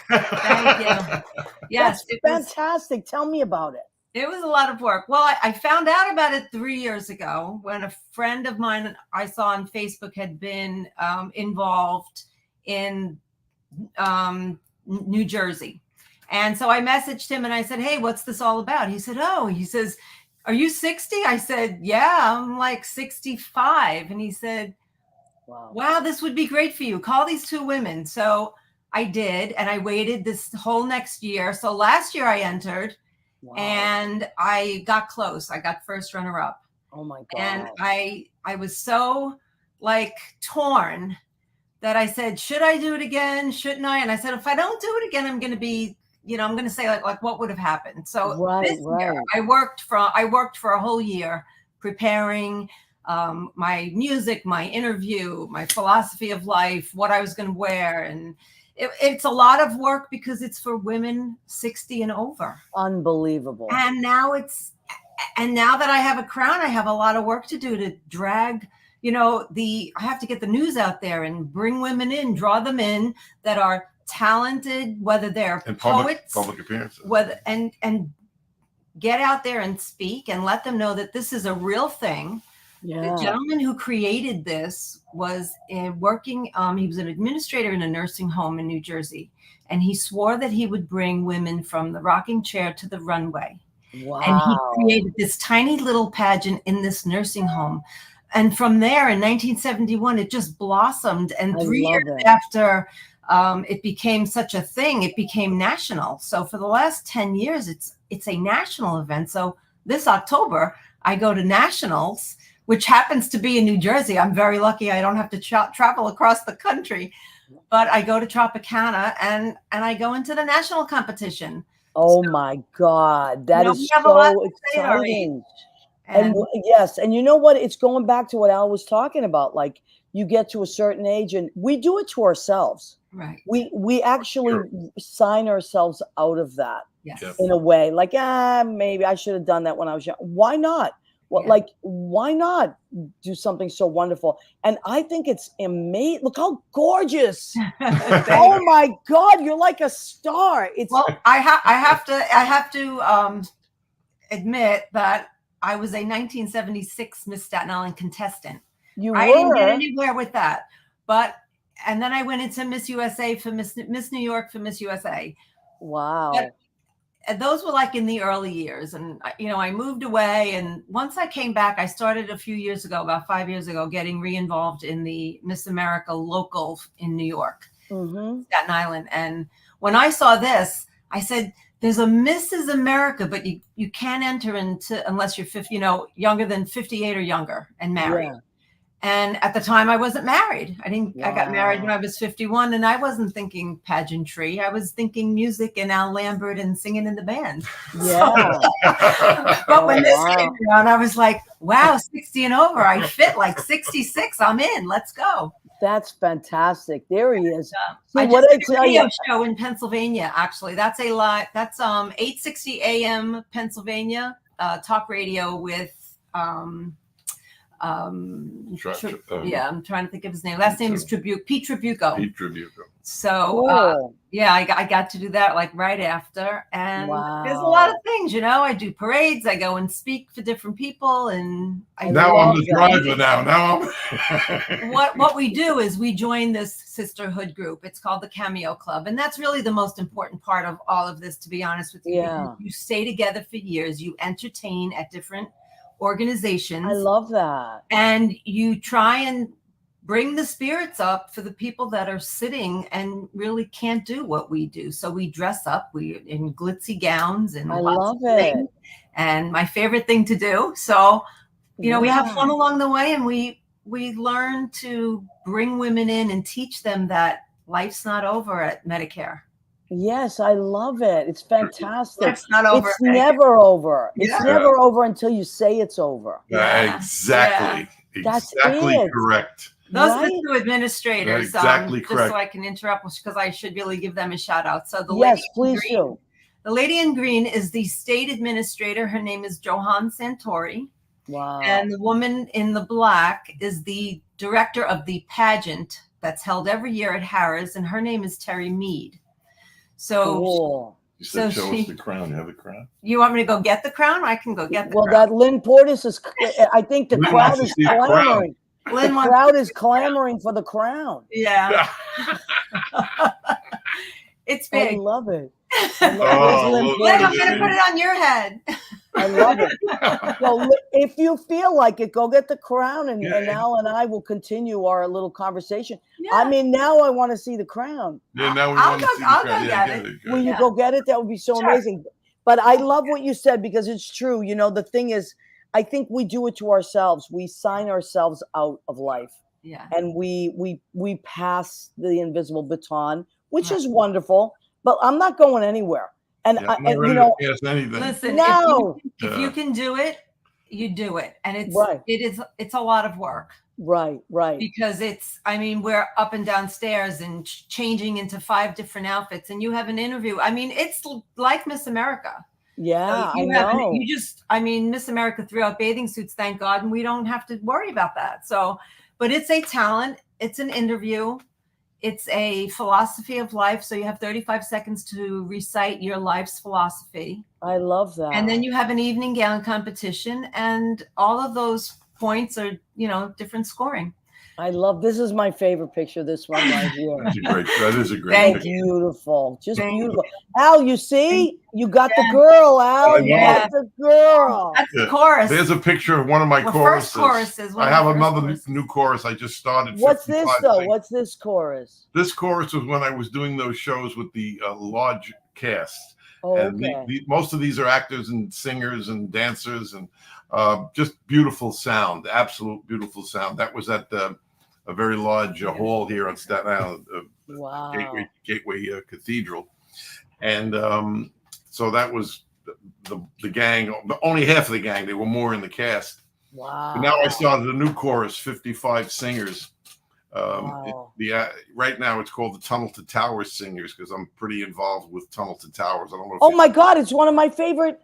E: Thank you. Yes,
A: That's fantastic. Tell me about it.
E: It was a lot of work. Well, I found out about it 3 years ago when a friend of mine I saw on Facebook had been involved in New Jersey. And so I messaged him and I said, hey, what's this all about? He said, he says, are you 60? I said, yeah, I'm like 65. And he said, wow, this would be great for you. Call these 2 women. So I did. And I waited this whole next year. So last year I entered. Wow. And I got close. I got first runner up.
A: Oh my God.
E: And I was so like torn that I said, should I do it again? Shouldn't I? And I said, if I don't do it again, I'm going to be, I'm going to say like what would have happened. So this year I worked for a whole year preparing my music, my interview, my philosophy of life, what I was going to wear. And it's a lot of work because it's for women 60 and over.
A: Unbelievable.
E: And now that I have a crown, I have a lot of work to do to drag, I have to get the news out there and bring women in, draw them in that are talented, whether they're poets,
D: public appearances,
E: and get out there and speak and let them know that this is a real thing. Yeah. The gentleman who created this was working. He was an administrator in a nursing home in New Jersey, and he swore that he would bring women from the rocking chair to the runway. Wow. And he created this tiny little pageant in this nursing home. And from there in 1971, it just blossomed. And 3 years after it became such a thing, it became national. So for the last 10 years, it's a national event. So this October, I go to nationals, which happens to be in New Jersey. I'm very lucky. I don't have to travel across the country, but I go to Tropicana and I go into the national competition.
A: Oh my God. That is so exciting. And yes. And you know what? It's going back to what Al was talking about. Like you get to a certain age and we do it to ourselves.
E: Right.
A: We actually sign ourselves out of that in a way. Like, maybe I should have done that when I was young. Why not? Why not do something so wonderful? And I think it's amazing. Look how gorgeous. Oh my God, you're like a star.
E: I have to admit that I was a 1976 Miss Staten Island contestant. I didn't get anywhere with that. And then I went into Miss USA for Miss New York for Miss USA.
A: Wow.
E: But those were like in the early years. And, I moved away. And once I came back, I started a few years ago, about 5 years ago, getting re-involved in the Miss America local in New York, Staten Island. And when I saw this, I said, there's a Mrs. America, but you can't enter into unless you're 50, younger than 58 or younger and married. Yeah. And at the time I wasn't married. I got married when
A: Wow.
E: I was 51, and I wasn't thinking pageantry. I was thinking music and Al Lambert and singing in the band.
A: Yeah.
E: But when
A: Oh,
E: this
A: wow.
E: came around, I was like, wow, 60 and over. I fit like 66. I'm in. Let's go.
A: That's fantastic. There he is. See,
E: I
A: what
E: just
A: I
E: did a
A: tell
E: radio
A: you,
E: show in Pennsylvania, actually. That's a lot. That's 860 AM Pennsylvania talk radio with yeah, I'm trying to think of his name. Last name is Pete Tribuco.
D: Pete Tribuco.
E: So
A: cool.
E: yeah, I got to do that like right after. And there's a lot of
A: Wow.
E: things, you know. I do parades, I go and speak for different people, and I
D: Now I'm
A: love
D: the
A: that.
D: driver now I'm
E: what we do is we join this sisterhood group. It's called the Cameo Club, and that's really the most important part of all of this, to be honest with you.
A: Yeah.
E: You stay together for years, you entertain at different organizations.
A: I love that.
E: And you try and bring the spirits up for the people that are sitting and really can't do what we do. So we dress up, we in glitzy gowns and
A: I
E: lots
A: love
E: of
A: it.
E: things. And my favorite thing to do. So, you know, we have fun
A: Wow.
E: along the way, and we learn to bring women in and teach them that life's not over at Medicare.
A: Yes, I love it. It's fantastic.
E: Life's not over.
A: It's never over. It's
E: Yeah.
A: never over until you say it's over.
E: Yeah.
D: Exactly.
A: That's
D: Exactly
A: it.
D: correct.
E: Those are
A: Right?
E: the two administrators.
D: Exactly
E: just
D: correct.
E: so I can interrupt, because I should really give them a shout out. So the
A: Yes,
E: lady in
A: please
E: green,
A: do.
E: the lady in green is the state administrator. Her name is Johan Santori.
A: Wow.
E: And the woman in the black is the director of the pageant that's held every year at Harrah's, and her name is Terry Mead. So
A: Cool.
D: You said
E: So
D: show
E: she-
D: us the crown. You have the crown?
E: you want me to go get the crown? I can go get the
A: Well,
E: crown.
A: that Lynn Portis is, I think the
D: Lynn
A: crowd
D: wants to
A: is
D: see a crown.
A: clamoring.
E: Lynn
A: The
E: wants
A: crowd is clamoring for the crown.
E: yeah, it's
A: I
E: big.
A: love it.
D: Oh,
A: Lynn
D: look
E: Lynn,
D: at
E: I'm gonna put it on your head.
A: I love it. Well, if you feel like it, go get the crown, and Al and I will continue our little conversation.
E: Yeah.
A: I mean, now I want to see the crown.
D: Yeah, now we
E: I'll
D: want to
E: go-
D: see the
E: I'll
D: crown.
E: go
D: Yeah,
E: get
D: get
E: it.
D: it.
A: Will you
E: Yeah.
A: go get it? That would be so
E: Sure.
A: amazing. But I love what you said, because it's true. You know, the thing is, I think we do it to ourselves. We sign ourselves out of life,
E: Yeah.
A: and we pass the invisible baton, which
E: Right.
A: is wonderful. But I'm not going anywhere. And
D: Yeah, I'm
A: I,
D: not ready
A: you know,
D: to pass anything.
E: Listen,
A: No.
E: if you can do it, you do it, and
A: Right.
E: it's a lot of work.
A: right.
E: Because I mean, we're up and down stairs and changing into 5 different outfits, and you have an interview. I mean, it's like Miss America.
A: Yeah,
E: So
A: I know.
E: I mean, Miss America threw out bathing suits, thank God, and we don't have to worry about that. So, but it's a talent, it's an interview, it's a philosophy of life. So you have 35 seconds to recite your life's philosophy.
A: I love that.
E: And then you have an evening gown competition, and all of those points are, you know, different scoring.
A: I love, this is my favorite picture, this one right here.
D: That is a great
E: Thank
D: picture.
A: Beautiful, just
E: Thank
A: beautiful. Al, you see, you got the
E: Yeah.
A: girl, Al.
D: I
A: You
D: know.
A: got the girl.
E: That's the
D: Yeah.
E: chorus.
D: There's a picture of one of my
E: Well,
D: choruses.
E: first choruses. one
D: I
E: of the
D: have
E: first
D: another
E: choruses.
D: new chorus I just started.
A: What's this
D: 55
A: though?
D: things.
A: What's this chorus?
D: This chorus was when I was doing those shows with the large cast.
A: Oh,
D: And
A: okay.
D: most of these are actors and singers and dancers, and just beautiful sound, absolute beautiful sound. That was at a very large hall here on Staten Island,
A: Wow.
D: Gateway Cathedral. And so that was the gang, only half of the gang. There were more in the cast.
A: Wow.
D: But now I started a new chorus, 55 singers.
A: Wow.
D: Right now it's called the Tunnel to Towers Singers, because I'm pretty involved with Tunnel to Towers. I don't know if
A: Oh my God, it's one of my favorite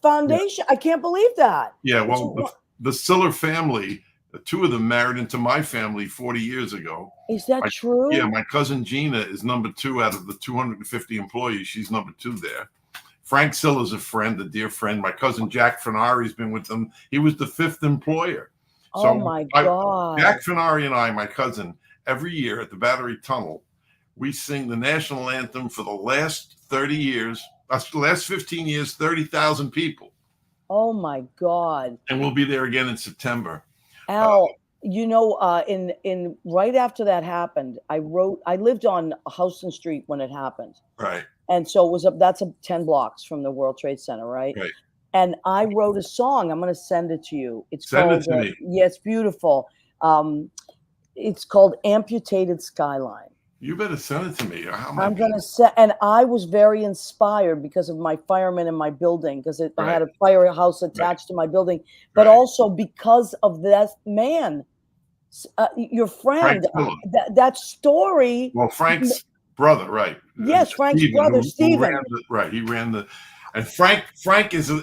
A: foundation. I can't believe that.
D: Yeah, well, the Siller family, 2 of them married into my family 40 years ago.
A: Is that true?
D: Yeah, my cousin Gina is number 2 out of the 250 employees. She's number 2 there. Frank Siller's a friend, a dear friend. My cousin Jack Fenari's been with them. He was the 5th employer.
A: Oh my God.
D: Jack Fenari and I, my cousin, every year at the Battery Tunnel, we sing the national anthem for the last 30 years, last 15 years, 30,000 people.
A: Oh my God.
D: And we'll be there again in September.
A: Al, you know, in right after that happened, I lived on Houston Street when it happened.
D: Right.
A: And so it was that's 10 blocks from the World Trade Center, right?
D: Right.
A: And I wrote a song. I'm going to send it to you. It's
D: Send
A: called,
D: it to me.
A: Yeah, it's beautiful. It's called Amputated Skyline.
D: You better send it to me. How am
A: I'm going to say, and I was very inspired because of my firemen in my building, because I had a firehouse attached to my building, but also because of that man, your friend, that story.
D: Well, Frank's brother, right?
A: Yes, Frank's brother, Stephen.
D: He ran the, and Frank is a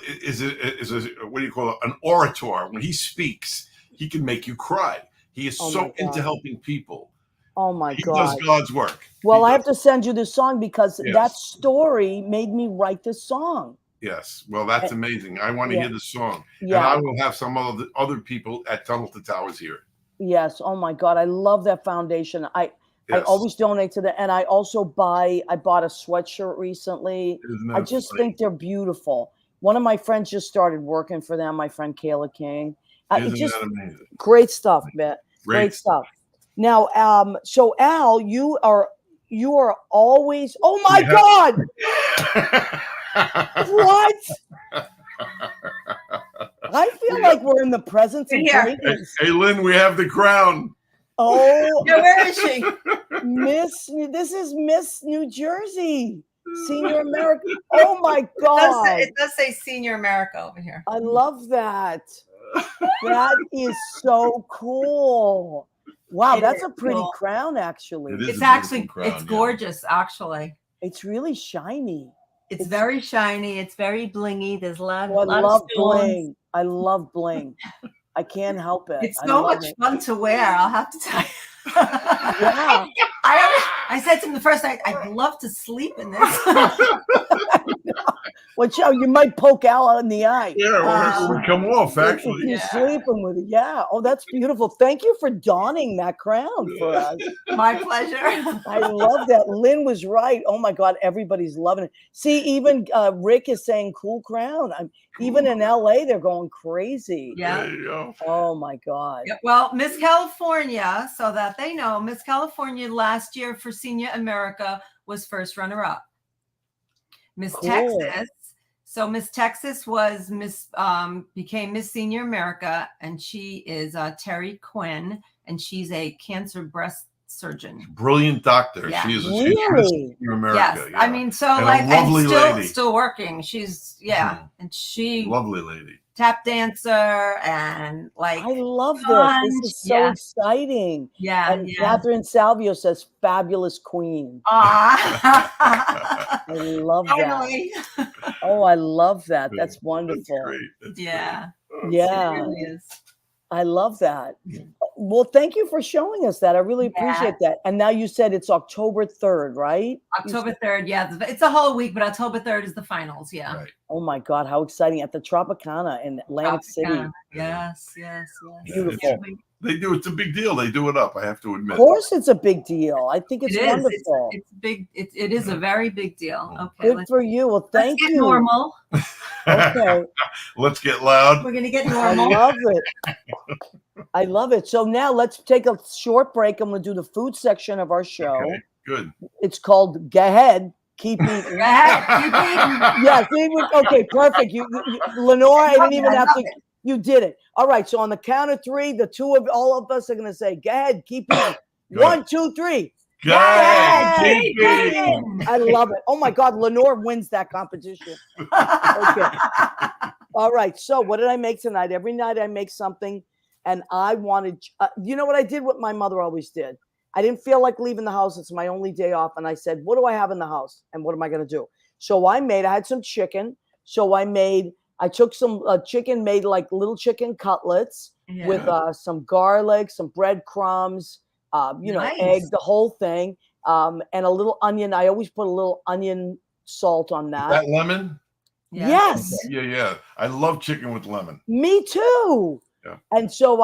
D: what do you call it? An orator. When he speaks, he can make you cry. He is so into helping people.
A: Oh my God.
D: He does God's work.
A: Well, I have to send you this song because that story made me write this song.
D: Yes. Well, that's amazing. I want to hear the song.
A: Yeah.
D: And I will have some other people at Tunnel to Towers here.
A: Yes. Oh my God. I love that foundation. I always donate to that. And I also I bought a sweatshirt recently. I just think they're beautiful. One of my friends just started working for them, my friend Kayla King.
D: Isn't that amazing?
A: Great stuff, man. Great stuff. Now, so Al, you are always, oh my God. What? I feel like we're in the presence of greatness.
D: Hey, Lynn, we have the crown.
A: Oh,
E: where is she?
A: This is Miss New Jersey, Senior America. Oh my God.
E: It does say Senior America over here.
A: I love that. That is so cool. Wow, that's a pretty crown, actually.
E: It's actually it's gorgeous, actually.
A: It's really shiny.
E: It's very shiny. It's very blingy. There's a lot,
A: I
E: lot
A: love
E: of stones.
A: bling. I love bling. I can't help it.
E: It's so much fun to wear, I'll have to tell you.
A: Yeah.
E: I said to him the first night, I'd love to sleep in this.
A: Watch out, you might poke Al in the eye.
D: Yeah, it would come off, actually.
A: If you're sleeping with it. Yeah. Oh, that's beautiful. Thank you for donning that crown for us.
E: My pleasure.
A: I love that. Lynn was right. Oh my God, everybody's loving it. See, even Rick is saying cool crown. Even in LA, they're going crazy.
E: Yeah.
D: There you go.
A: Oh my God.
E: Yeah, well, Miss California, so that they know, Miss California last year for Senior America was first runner-up. Miss Texas. So Miss Texas was became Miss Senior America, and she is Terry Quinn, and she's a cancer breast surgeon.
D: Brilliant doctor.
A: Yeah.
D: She is
A: Really?
D: Senior America.
E: Yes,
D: Yeah.
E: I mean, so
D: and
E: like,
D: a lovely lady.
E: Still working. She's and she
D: lovely lady.
E: Tap dancer and like.
A: I love this. This is so exciting.
E: Yeah.
A: And Catherine Salvio says, "Fabulous queen."
E: I
A: love that. Oh, I love that. That's wonderful.
D: That's great. That's
A: great.
E: It really is.
A: I love that. Well, thank you for showing us that. I really appreciate that. And now you said it's October 3rd, right?
E: October 3rd. Yeah. It's a whole week, but October 3rd is the finals. Yeah.
D: Right.
A: Oh my God. How exciting. At the Tropicana in Atlantic City.
E: Yes.
A: Beautiful.
D: They do. It's a big deal. They do it up. I have to admit.
A: Of course, it's a big deal. I think it's wonderful.
E: It's big. It is a very big deal. Okay.
A: Good for you. Well, thank you.
E: Normal.
A: Okay.
D: Let's get loud.
E: We're gonna get normal.
A: I love it. I love it. So now let's take a short break. I'm going to do the food section of our show.
D: Okay, good.
A: It's called Go Ahead, Keep Eating.
E: Go ahead, keep eating.
A: Yes. Okay. Perfect. Lenore, I didn't even have to. You did it. All right. So on the count of three, all of us are going to say, "Go ahead, keep eating." 1, 2, 3.
D: Go ahead, keep eating.
A: I love it. Oh my God, Lenore wins that competition. Okay. All right. So what did I make tonight? Every night I make something, and I wanted. You know what I did? What my mother always did. I didn't feel like leaving the house. It's my only day off, and I said, "What do I have in the house, and what am I going to do?" So I had some chicken. So I took some chicken, made like little chicken cutlets with some garlic, some breadcrumbs, egg, the whole thing, and a little onion. I always put a little onion salt on that.
D: Is that lemon?
E: Yeah.
A: Yes.
D: Yeah. I love chicken with lemon.
A: Me too.
D: Yeah.
A: And so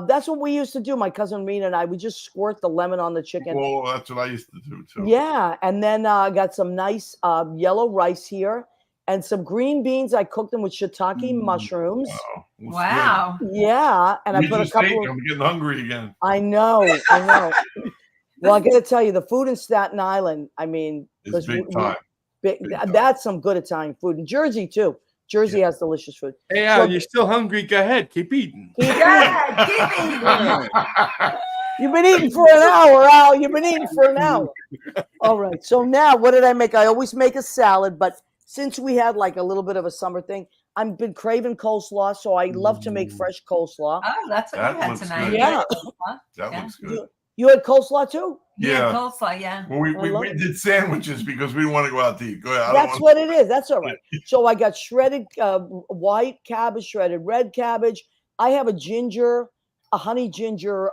A: that's what we used to do. My cousin Rena and I, we just squirt the lemon on the chicken.
D: Well, that's what I used to do too.
A: Yeah. And then I got some nice yellow rice here. And some green beans, I cooked them with shiitake mushrooms.
E: Wow.
A: Yeah, and I put a couple.
D: I'm getting hungry again.
A: I know. Well, I got to tell you, the food in Staten Island. I mean,
D: it's big time.
A: That's some good Italian food in Jersey too. Jersey has delicious food.
C: Hey, Al,
A: So-
C: you're still hungry? Go ahead, keep eating.
A: Keep eating.
E: Yeah, keep eating.
A: You've been eating for an hour, Al. You've been eating for an hour. All right. So now, what did I make? I always make a salad, but since we had like a little bit of a summer thing, I've been craving coleslaw, so I love to make fresh coleslaw.
E: Oh, that's what
D: That
E: you had
D: looks
E: tonight.
D: good.
A: Yeah.
D: That
E: Yeah.
D: looks good.
A: You had coleslaw too?
E: Yeah, coleslaw, yeah.
D: Well,
A: I love
D: we
A: it.
D: did sandwiches because we didn't want to go out to eat. Go ahead.
A: That's what it is. That's all right. So I got shredded white cabbage, shredded red cabbage. I have a honey ginger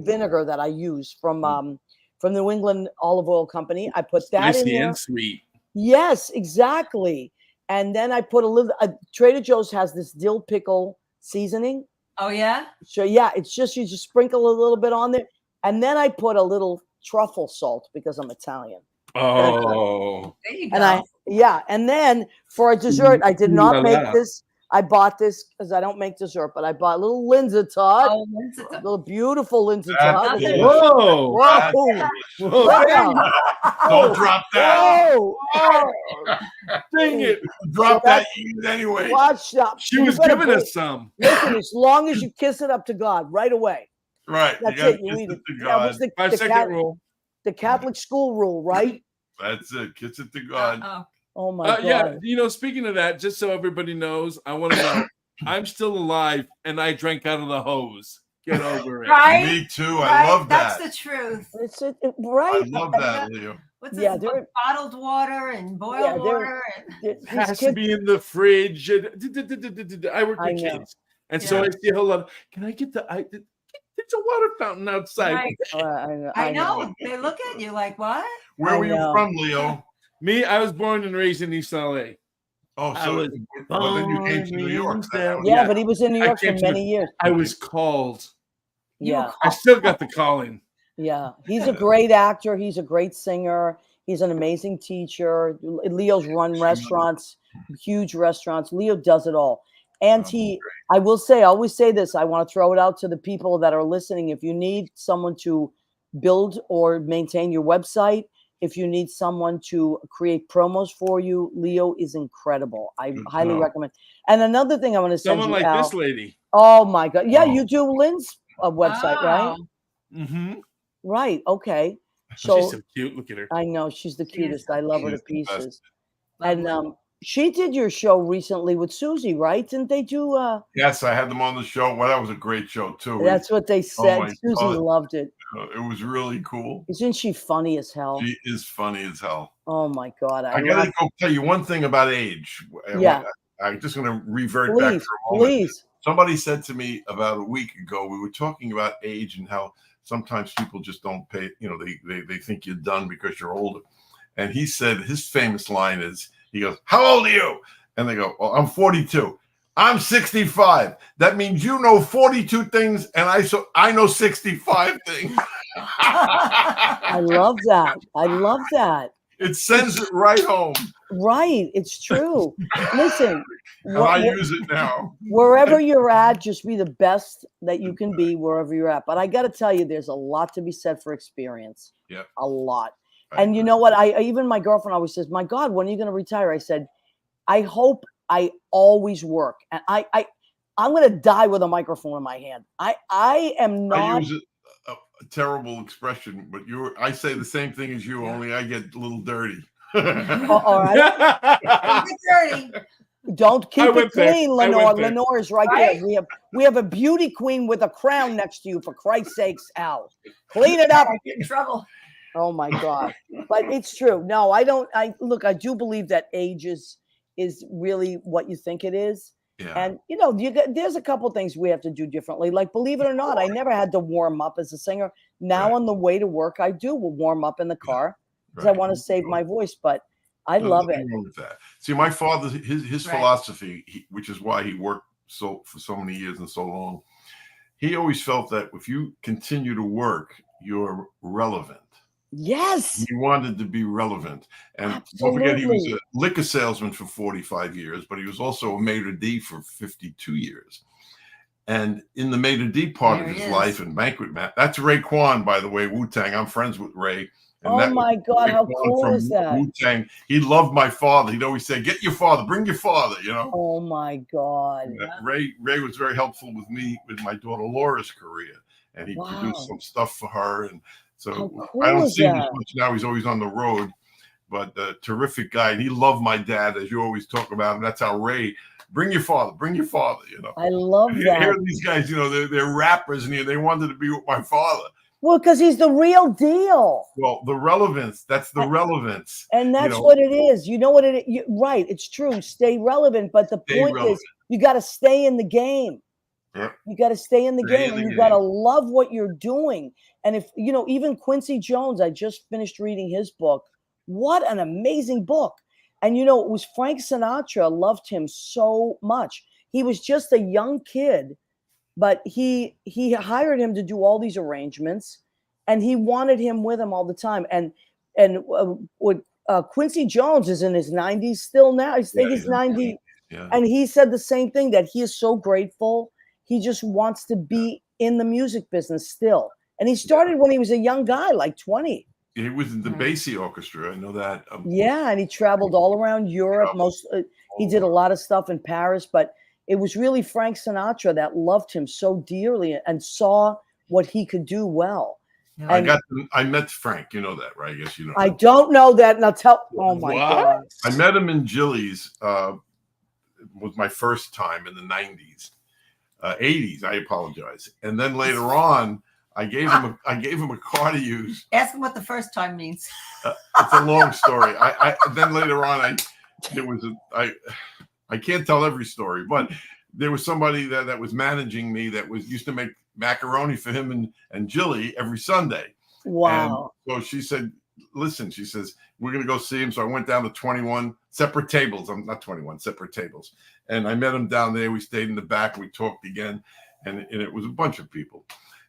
A: vinegar that I use from New England Olive Oil Company. I put that in
C: Spicy
A: there.
C: and sweet.
A: Yes, exactly. And then I put a little. Trader Joe's has this dill pickle seasoning.
E: Oh, yeah?
A: So yeah, it's just you just sprinkle a little bit on there, and then I put a little truffle salt because I'm Italian.
C: Oh,
E: There you go.
A: And and then for a dessert, I did
C: Ooh
A: not
C: la
A: make
C: la.
A: this. I bought this because I don't make dessert, but I bought a little Lindsay tot,
E: Oh, when's it?
A: a little beautiful Lindsay
D: That's
A: tot.
D: delicious.
C: whoa,
A: Whoa!
C: whoa,
A: Wow.
D: Don't drop that.
A: Whoa! Oh,
C: dang it.
D: Drop
A: So
D: that. You eat it anyway.
A: watch out!
C: She was giving us some.
A: Listen, as long as you kiss it up to God right away,
D: Right.
A: that's
D: you gotta
A: it. You
D: kiss
A: eat it.
D: to
A: That was
D: God.
C: 5-second rule.
A: the Catholic school rule, right?
D: That's it. Kiss it to God.
E: Oh,
A: Oh my God!
C: Yeah, speaking of that, just so everybody knows, I want to know, I'm still alive and I drank out of the hose. Get over it.
E: right?
D: Me too.
E: Right?
D: I love that.
E: That's the truth.
A: It's
D: I
A: right.
D: love that, Leo.
E: What's
A: Yeah,
E: this?
A: they're-
E: Bottled water and boiled
A: Yeah, they're-
E: water.
A: These
C: It has to
A: kids-
C: be in the fridge. I work
A: I
C: with
A: know.
C: kids. And so
E: Yeah.
C: I see a whole lot. Can I get it's a water fountain outside.
E: Right. I know. They look at you like, what?
D: Where
A: I
D: were you
A: know.
D: from, Leo?
C: Me, I was born and raised in East LA.
D: Oh,
C: I
D: so
C: was
D: well, then you came to
C: born
D: New York.
C: in
D: That-
A: Yeah,
C: Yeah.
A: but he was in New
C: I
A: York for
C: came to
A: many years.
C: I was called.
E: You were
A: Yeah,
C: I still got the calling.
A: yeah. He's a great actor. He's a great singer. He's an amazing teacher. Leo's run restaurants, huge restaurants. Leo does it all. And I will say, I always say this. I want to throw it out to the people that are listening. If you need someone to build or maintain your website, if you need someone to create promos for you, Leo is incredible. I
D: Good to
A: highly
D: know.
A: recommend. And another thing I want to send
C: Someone
A: you,
C: like
A: Al.
C: this lady.
A: Oh my God! Yeah,
D: Oh.
A: you do Lynn's website, right?
E: Oh,
C: Mm-hmm.
A: Right. Okay.
C: She's
A: So
C: so cute. Look at her.
A: I know she's the
E: She is
A: cutest.
E: so
A: I love her to
D: cute. She's the best.
A: pieces. And
E: lovely.
A: she did your show recently with Susie, right? Didn't they do?
D: Yes, I had them on the show. Well, that was a great show too.
A: That's what they said.
D: my
A: Susie
D: God.
A: loved it.
D: It was really cool.
A: Isn't she funny as hell?
D: She is funny as hell.
A: Oh my God!
D: I gotta go tell you one thing about age.
A: Yeah.
D: I'm just gonna revert back
A: Please,
D: for a moment.
A: please.
D: Somebody said to me about a week ago, we were talking about age and how sometimes people just don't pay, they think you're done because you're older. And he said his famous line is, he goes, "How old are you?" And they go, "Well, I'm 42. I'm 65. That means you know 42 things, and I know 65 things."
A: I love that. I love that.
D: It sends it right home.
A: Right. It's true. Listen,
D: And I use it now.
A: wherever you're at, just be the best that you can be wherever you're at. But I got to tell you, there's a lot to be said for experience.
D: Yeah.
A: A lot.
D: I
A: And you
D: agree.
A: know what? Even my girlfriend always says, "My God, when are you going to retire?" I said, "I hope I always work." And I'm going to die with a microphone in my hand. I am
D: I
A: not.
D: use a terrible expression, but I say the same thing as you, only I get a little dirty.
A: All right.
E: It's dirty.
A: Don't keep it
C: went there.
A: clean,
C: I
A: Lenore.
C: went there.
A: Lenore is right
E: Right?
A: there. We have a beauty queen with a crown next to you, for Christ's sakes, Al. Clean it up.
E: I get in trouble.
A: Oh my God. But it's true. No, I don't. I do believe that age is really what you think it is.
D: Yeah.
A: And there's a couple things we have to do differently. Like, believe it or not, I never had to warm up as a singer. Now
D: Right.
A: on the way to work, I do warm up in the car because I
D: Right.
A: want to save my voice. But I
D: There's
A: love it.
D: nothing wrong with that. See, my father, his
E: Right.
D: philosophy, which is why he worked for so many years and so long, he always felt that if you continue to work, you're relevant.
A: Yes.
D: He wanted to be relevant. And don't forget, he was
A: Absolutely.
D: a liquor salesman for 45 years, but he was also a maitre d' for 52 years. And in the maitre d' part
E: There
D: of
E: he
D: his
E: is.
D: life and banquet man, that's Ray Kwan, by the way, Wu-Tang. I'm friends with Ray. And
A: Oh
D: that was
A: my God,
D: Rick
A: how
D: Warren
A: cool
D: from
A: is that?
D: Wu-Tang. He loved my father. He'd always say, "Get your father, bring your father," you know.
A: Oh my God.
D: Ray was very helpful with me with my daughter Laura's career, and he produced
A: Wow.
D: some stuff for her. And so
A: How
D: I
A: cool
D: don't
A: is
D: see him as
A: that?
D: much now. He's always on the road, but a terrific guy. And he loved my dad, as you always talk about. And that's how Ray, bring your father, you know.
A: I love
D: Here
A: that.
D: are these guys, you know, they're rappers, and they wanted to be with my father.
A: Well, because he's the real deal.
D: Well, the relevance, that's the relevance.
A: And that's
D: you know,
A: what it is. You know what it is? Right. It's true. Stay relevant. But the
D: Stay
A: point is,
D: relevant.
A: you got to stay in the game.
D: Yep.
A: You got to stay in the
D: Stay
A: game,
D: in
A: and
D: the
A: you got to
D: game.
A: love what you're doing. And if, you know, even Quincy Jones, I just finished reading his book. What an amazing book. And, you know, it was Frank Sinatra loved him so much. He was just a young kid, but he hired him to do all these arrangements, and he wanted him with him all the time. And Quincy Jones is in his 90s still now. I think he's 90.
D: Yeah.
A: And he said the same thing, that he is so grateful. He just wants to be in the music business still. And he started when he was a young guy, like 20.
D: He was in the Basie Orchestra. I know that.
A: Yeah, and he traveled all around Europe. He did a lot of stuff in Paris, but it was really Frank Sinatra that loved him so dearly and saw what he could do well.
D: Yeah. I met Frank. You know that, right? I guess you know.
A: I don't know that. Now tell. Oh my God!
D: I met him in Jilly's. Was my first time in the 90s, 80s. I apologize. And then later on, I gave him a car to use.
E: Ask him what the first time means.
D: It's a long story. Then later on, I can't tell every story, but there was somebody that was managing me that used to make macaroni for him and Jilly every Sunday.
A: Wow.
D: And so she said, listen, she says, we're going to go see him. So I went down to 21 separate tables. I'm not 21 separate tables. And I met him down there. We stayed in the back. We talked again. And it was a bunch of people.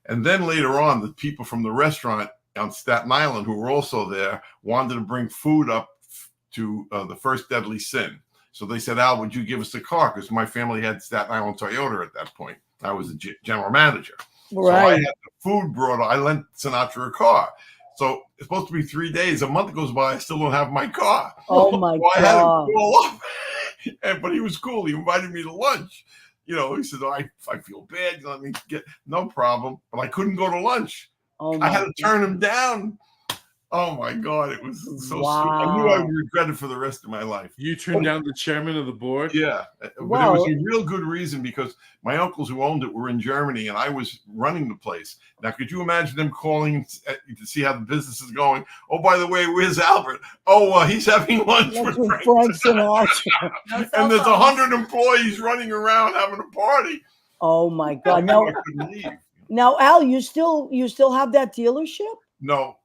D: And then later on, the people from the restaurant on Staten Island, who were also there, wanted to bring food up to the First Deadly Sin. So they said, Al, would you give us a car? Because my family had Staten Island Toyota at that point. I was a general manager. Right. So I had the food brought. I lent Sinatra a car. So it's supposed to be 3 days. A month goes by, I still don't have my car.
A: Oh my God!
D: I had to call up. But he was cool. He invited me to lunch. You know, he said, I feel bad. Let me get no problem. But I couldn't go to lunch. I had to turn him down. Oh my God, it was so sweet. I knew I would regret it for the rest of my life.
C: You turned down the chairman of the board?
D: Yeah. But it was a real good reason, because my uncles who owned it were in Germany and I was running the place. Now, could you imagine them calling to see how the business is going? Oh, by the way, where's Albert? Oh, he's having lunch with Frank Sinatra. And there's 100 employees running around having a party.
A: Oh my God. Now, Al, you still have that dealership?
D: No,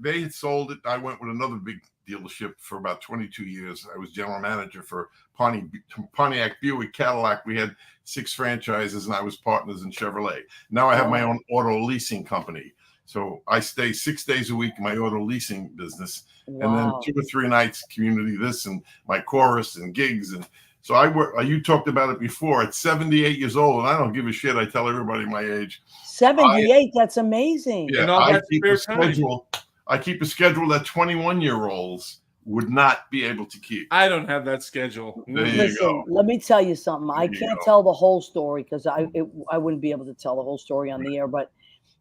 D: they had sold it. I went with another big dealership for about 22 years. I was general manager for Pontiac, Buick, Cadillac. We had 6 franchises, and I was partners in Chevrolet. Now I have my own auto leasing company. So I stay 6 days a week in my auto leasing business, and then 2 or 3 nights community this and my chorus and gigs. And so I work. You talked about it before. At 78 years old, and I don't give a shit. I tell everybody my age.
A: 78. That's amazing.
D: Yeah, I keep a schedule. I keep a schedule that 21-year-olds would not be able to keep.
C: I don't have that schedule.
A: Listen, let me tell you something. I can't tell the whole story because I wouldn't be able to tell the whole story on the air, but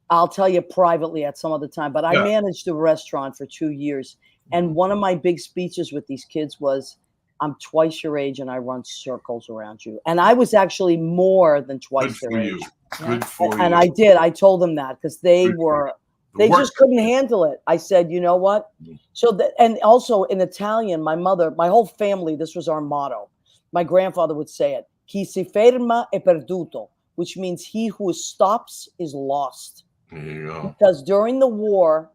A: I'll tell you privately at some other time. But I managed a restaurant for 2 years. And one of my big speeches with these kids was, I'm twice your age and I run circles around you. And I was actually more than twice their age.
D: Good for you.
A: And I did. I told them that because they just couldn't handle it. I said, you know what? So and also in Italian, my whole family, this was our motto. My grandfather would say it. Chi si ferma è perduto, which means he who stops is lost.
D: There you go.
A: Because during the war,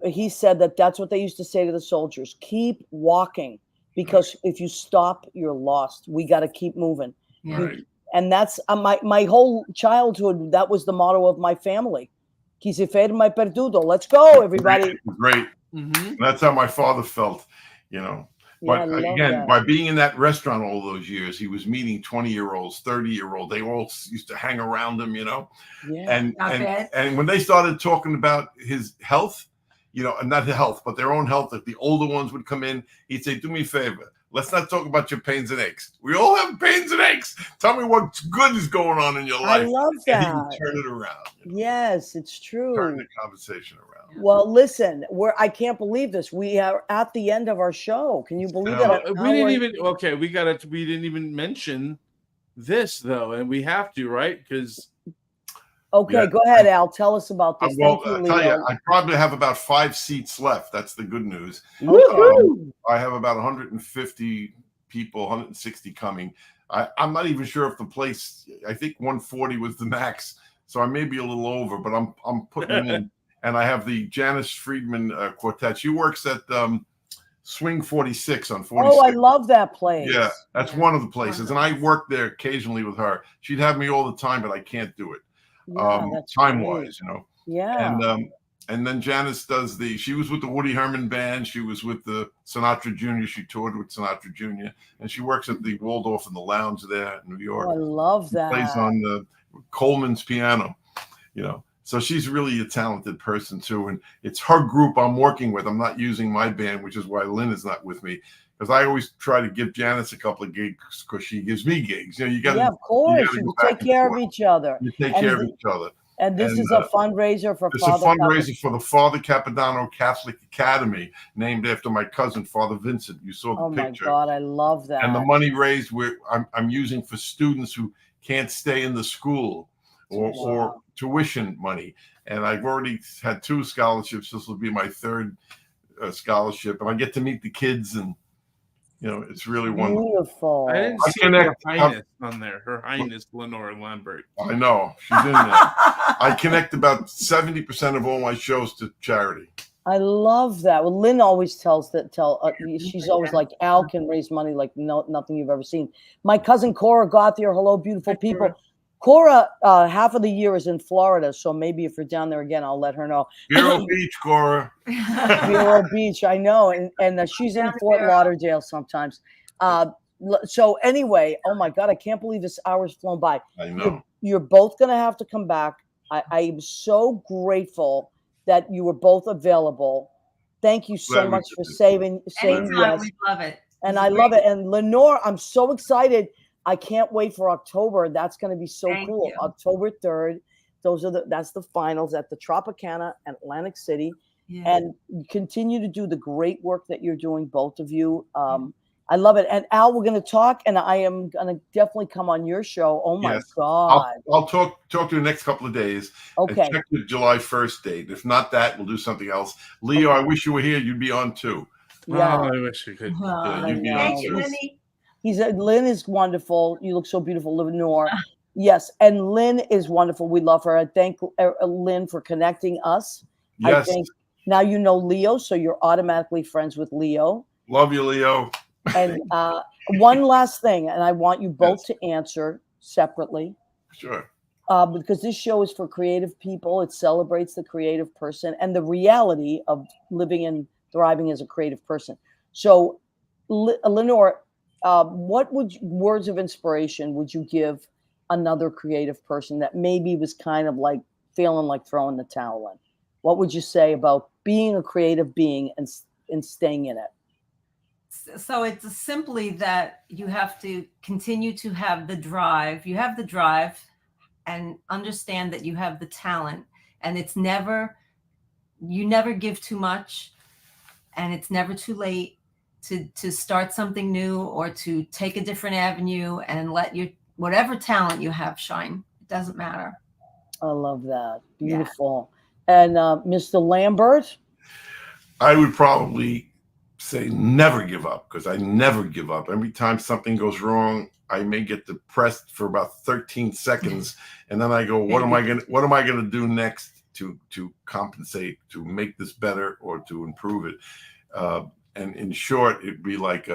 A: he said that's what they used to say to the soldiers. Keep walking, because if you stop, you're lost. We got to keep moving.
D: Right.
A: And that's my whole childhood. That was the motto of my family. Chi si ferma è perduto. Let's go, everybody.
D: Great. Mm-hmm. That's how my father felt, you know. But again, by being in that restaurant all those years, he was meeting 20-year-olds, 30-year-olds. They all used to hang around him, you know. Yeah. And when they started talking about his health, you know, and not health, but their own health. If the older ones would come in, he'd say, "Do me a favor. Let's not talk about your pains and aches. We all have pains and aches. Tell me what's good is going on in your
A: I
D: life."
A: love
D: And he would
A: that.
D: turn it around. You know,
A: Yes, it's
D: turn
A: true.
D: the conversation around.
A: Well, listen, I can't believe this. We are at the end of our show. Can you believe that?
C: Well, we didn't even we didn't even mention this though, and we have to, right? Because
A: Okay,
D: Yeah.
A: go ahead, Al. Tell us about this.
D: Well,
A: Thank you,
D: I tell you,
A: Leo.
D: I probably have about 5 seats left. That's the good news.
A: Woohoo!
D: I have about 150 people, 160 coming. I'm not even sure if the place. I think 140 was the max, so I may be a little over, but I'm putting it in. And I have the Janice Friedman quartet. She works at Swing 46 on 46.
A: Oh, I love that place.
D: Yeah, that's one of the places, and I work there occasionally with her. She'd have me all the time, but I can't do it
A: Yeah, that's
D: time
A: great.
D: wise, you know.
A: Yeah.
D: And then Janice does she was with the Woody Herman band. She was with the Sinatra Jr. She toured with Sinatra Jr. And she works at the Waldorf and the Lounge there in New York.
A: Oh, I love that.
D: Plays on the Coleman's piano, you know. So she's really a talented person too. And it's her group I'm working with. I'm not using my band, which is why Lynn is not with me. Because I always try to give Janice a couple of gigs because she gives me gigs. You know, you got
A: of course. You take care of each other.
D: You take care of each other.
A: And this is a fundraiser for
D: It's
A: Father
D: a fundraiser for the Father Capodanno Catholic Academy, named after my cousin, Father Vincent. You saw the picture.
A: Oh my God, I love that.
D: And the money raised, I'm using for students who can't stay in the school or tuition money. And I've already had 2 scholarships. This will be my 3rd scholarship, and I get to meet the kids, and you know, it's really wonderful.
A: Beautiful.
C: I didn't see Her Highness on there. Her Highness Lenore Lambert.
D: I know she's in there. I connect about 70% of all my shows to charity.
A: I love that. Well, Lynn always she's always like, Al can raise money like nothing you've ever seen. My cousin Cora Gauthier, hello, beautiful people. Cora, half of the year is in Florida, so maybe if you're down there again, I'll let her know.
D: Vero Beach, Cora.
A: Vero Beach, I know, and she's in Fort Lauderdale sometimes. So anyway, oh my God, I can't believe this hour's flown by.
D: I know.
A: You're both going to have to come back. I am so grateful that you were both available. Thank you so much for saying
E: Anytime,
A: yes.
E: we love it.
A: And I love it. And Lenore, I'm so excited. I can't wait for October. That's going to be so cool.
E: You.
A: October 3rd. That's the finals at the Tropicana in Atlantic City.
E: Yeah.
A: And continue to do the great work that you're doing, both of you. I love it. And Al, we're going to talk, and I am going to definitely come on your show. Oh my God.
D: I'll talk to you the next couple of days.
A: Okay.
D: And check the July 1st date. If not that, we'll do something else. Leo, I wish you were here. You'd be on too.
A: Yeah.
C: Oh, I wish we could.
D: You'd be on
E: Thank you,
D: too.
E: Lenny.
A: Lynn is wonderful. You look so beautiful, Lenore. Yes, and Lynn is wonderful. We love her. I thank Lynn for connecting us.
D: Yes.
A: I think now you know Leo, so you're automatically friends with Leo.
D: Love you, Leo.
A: And one last thing, and I want you both to answer separately.
D: Sure.
A: Because this show is for creative people. It celebrates the creative person and the reality of living and thriving as a creative person. So, Lenore, what words of inspiration would you give another creative person that maybe was kind of like feeling like throwing the towel in? What would you say about being a creative being and staying in it?
E: So it's simply that you have to continue to have the drive. You have the drive and understand that you have the talent, and you never give too much, and it's never too late to start something new or to take a different avenue and let whatever talent you have shine. It doesn't matter.
A: I love that. Beautiful. Yeah. And Mr. Lambert?
D: I would probably say never give up, because I never give up. Every time something goes wrong, I may get depressed for about 13 seconds, and then I go, what am I going to do next to compensate, to make this better or to improve it? And in short, it'd be like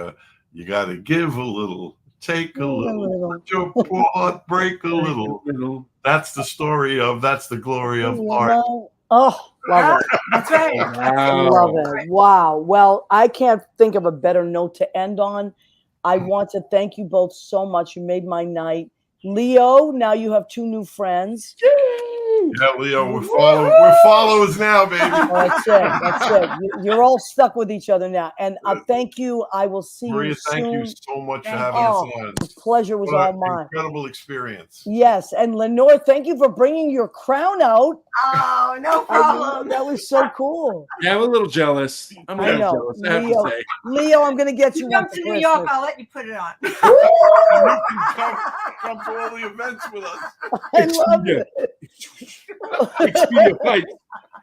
D: you got to give a little, take a little, let your poor heart break a little. That's the glory of art.
A: Oh, love it.
E: That's right.
C: Wow.
A: Love it. Wow. Well, I can't think of a better note to end on. I want to thank you both so much. You made my night. Leo, now you have 2 new friends.
D: Yeah, Leo, we're followers now, baby.
A: Oh, that's it. That's it. You're all stuck with each other now. And thank you. I will see
D: Maria,
A: you soon.
D: thank you so much for
E: Thank
D: having
E: you.
D: us
A: Oh,
D: on.
A: the pleasure was
D: What
A: all
D: an
A: mine.
D: incredible experience.
A: Yes, and Lenore, thank you for bringing your crown out.
E: Oh, no problem.
A: That was so cool.
C: Yeah, I'm a little jealous. I'm a
A: I
C: little
A: know,
C: jealous, I have
A: Leo.
C: to say.
A: Leo, I'm gonna get you
E: You
A: one
E: come
A: for
E: to New
A: Christmas.
E: York, I'll let you put it on.
D: You can come to all the events with us.
A: I love
C: Expedia.
A: it.
C: Expedia flight.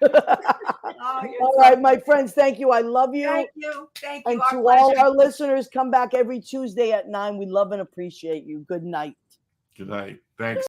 E: Oh, you're
A: All
E: so
A: right, my friends, thank you. I love you.
E: Thank you. Thank you.
A: And
E: Our
A: to all
E: pleasure.
A: our listeners, come back every Tuesday at 9. We love and appreciate you. Good night.
D: Good night. Thanks.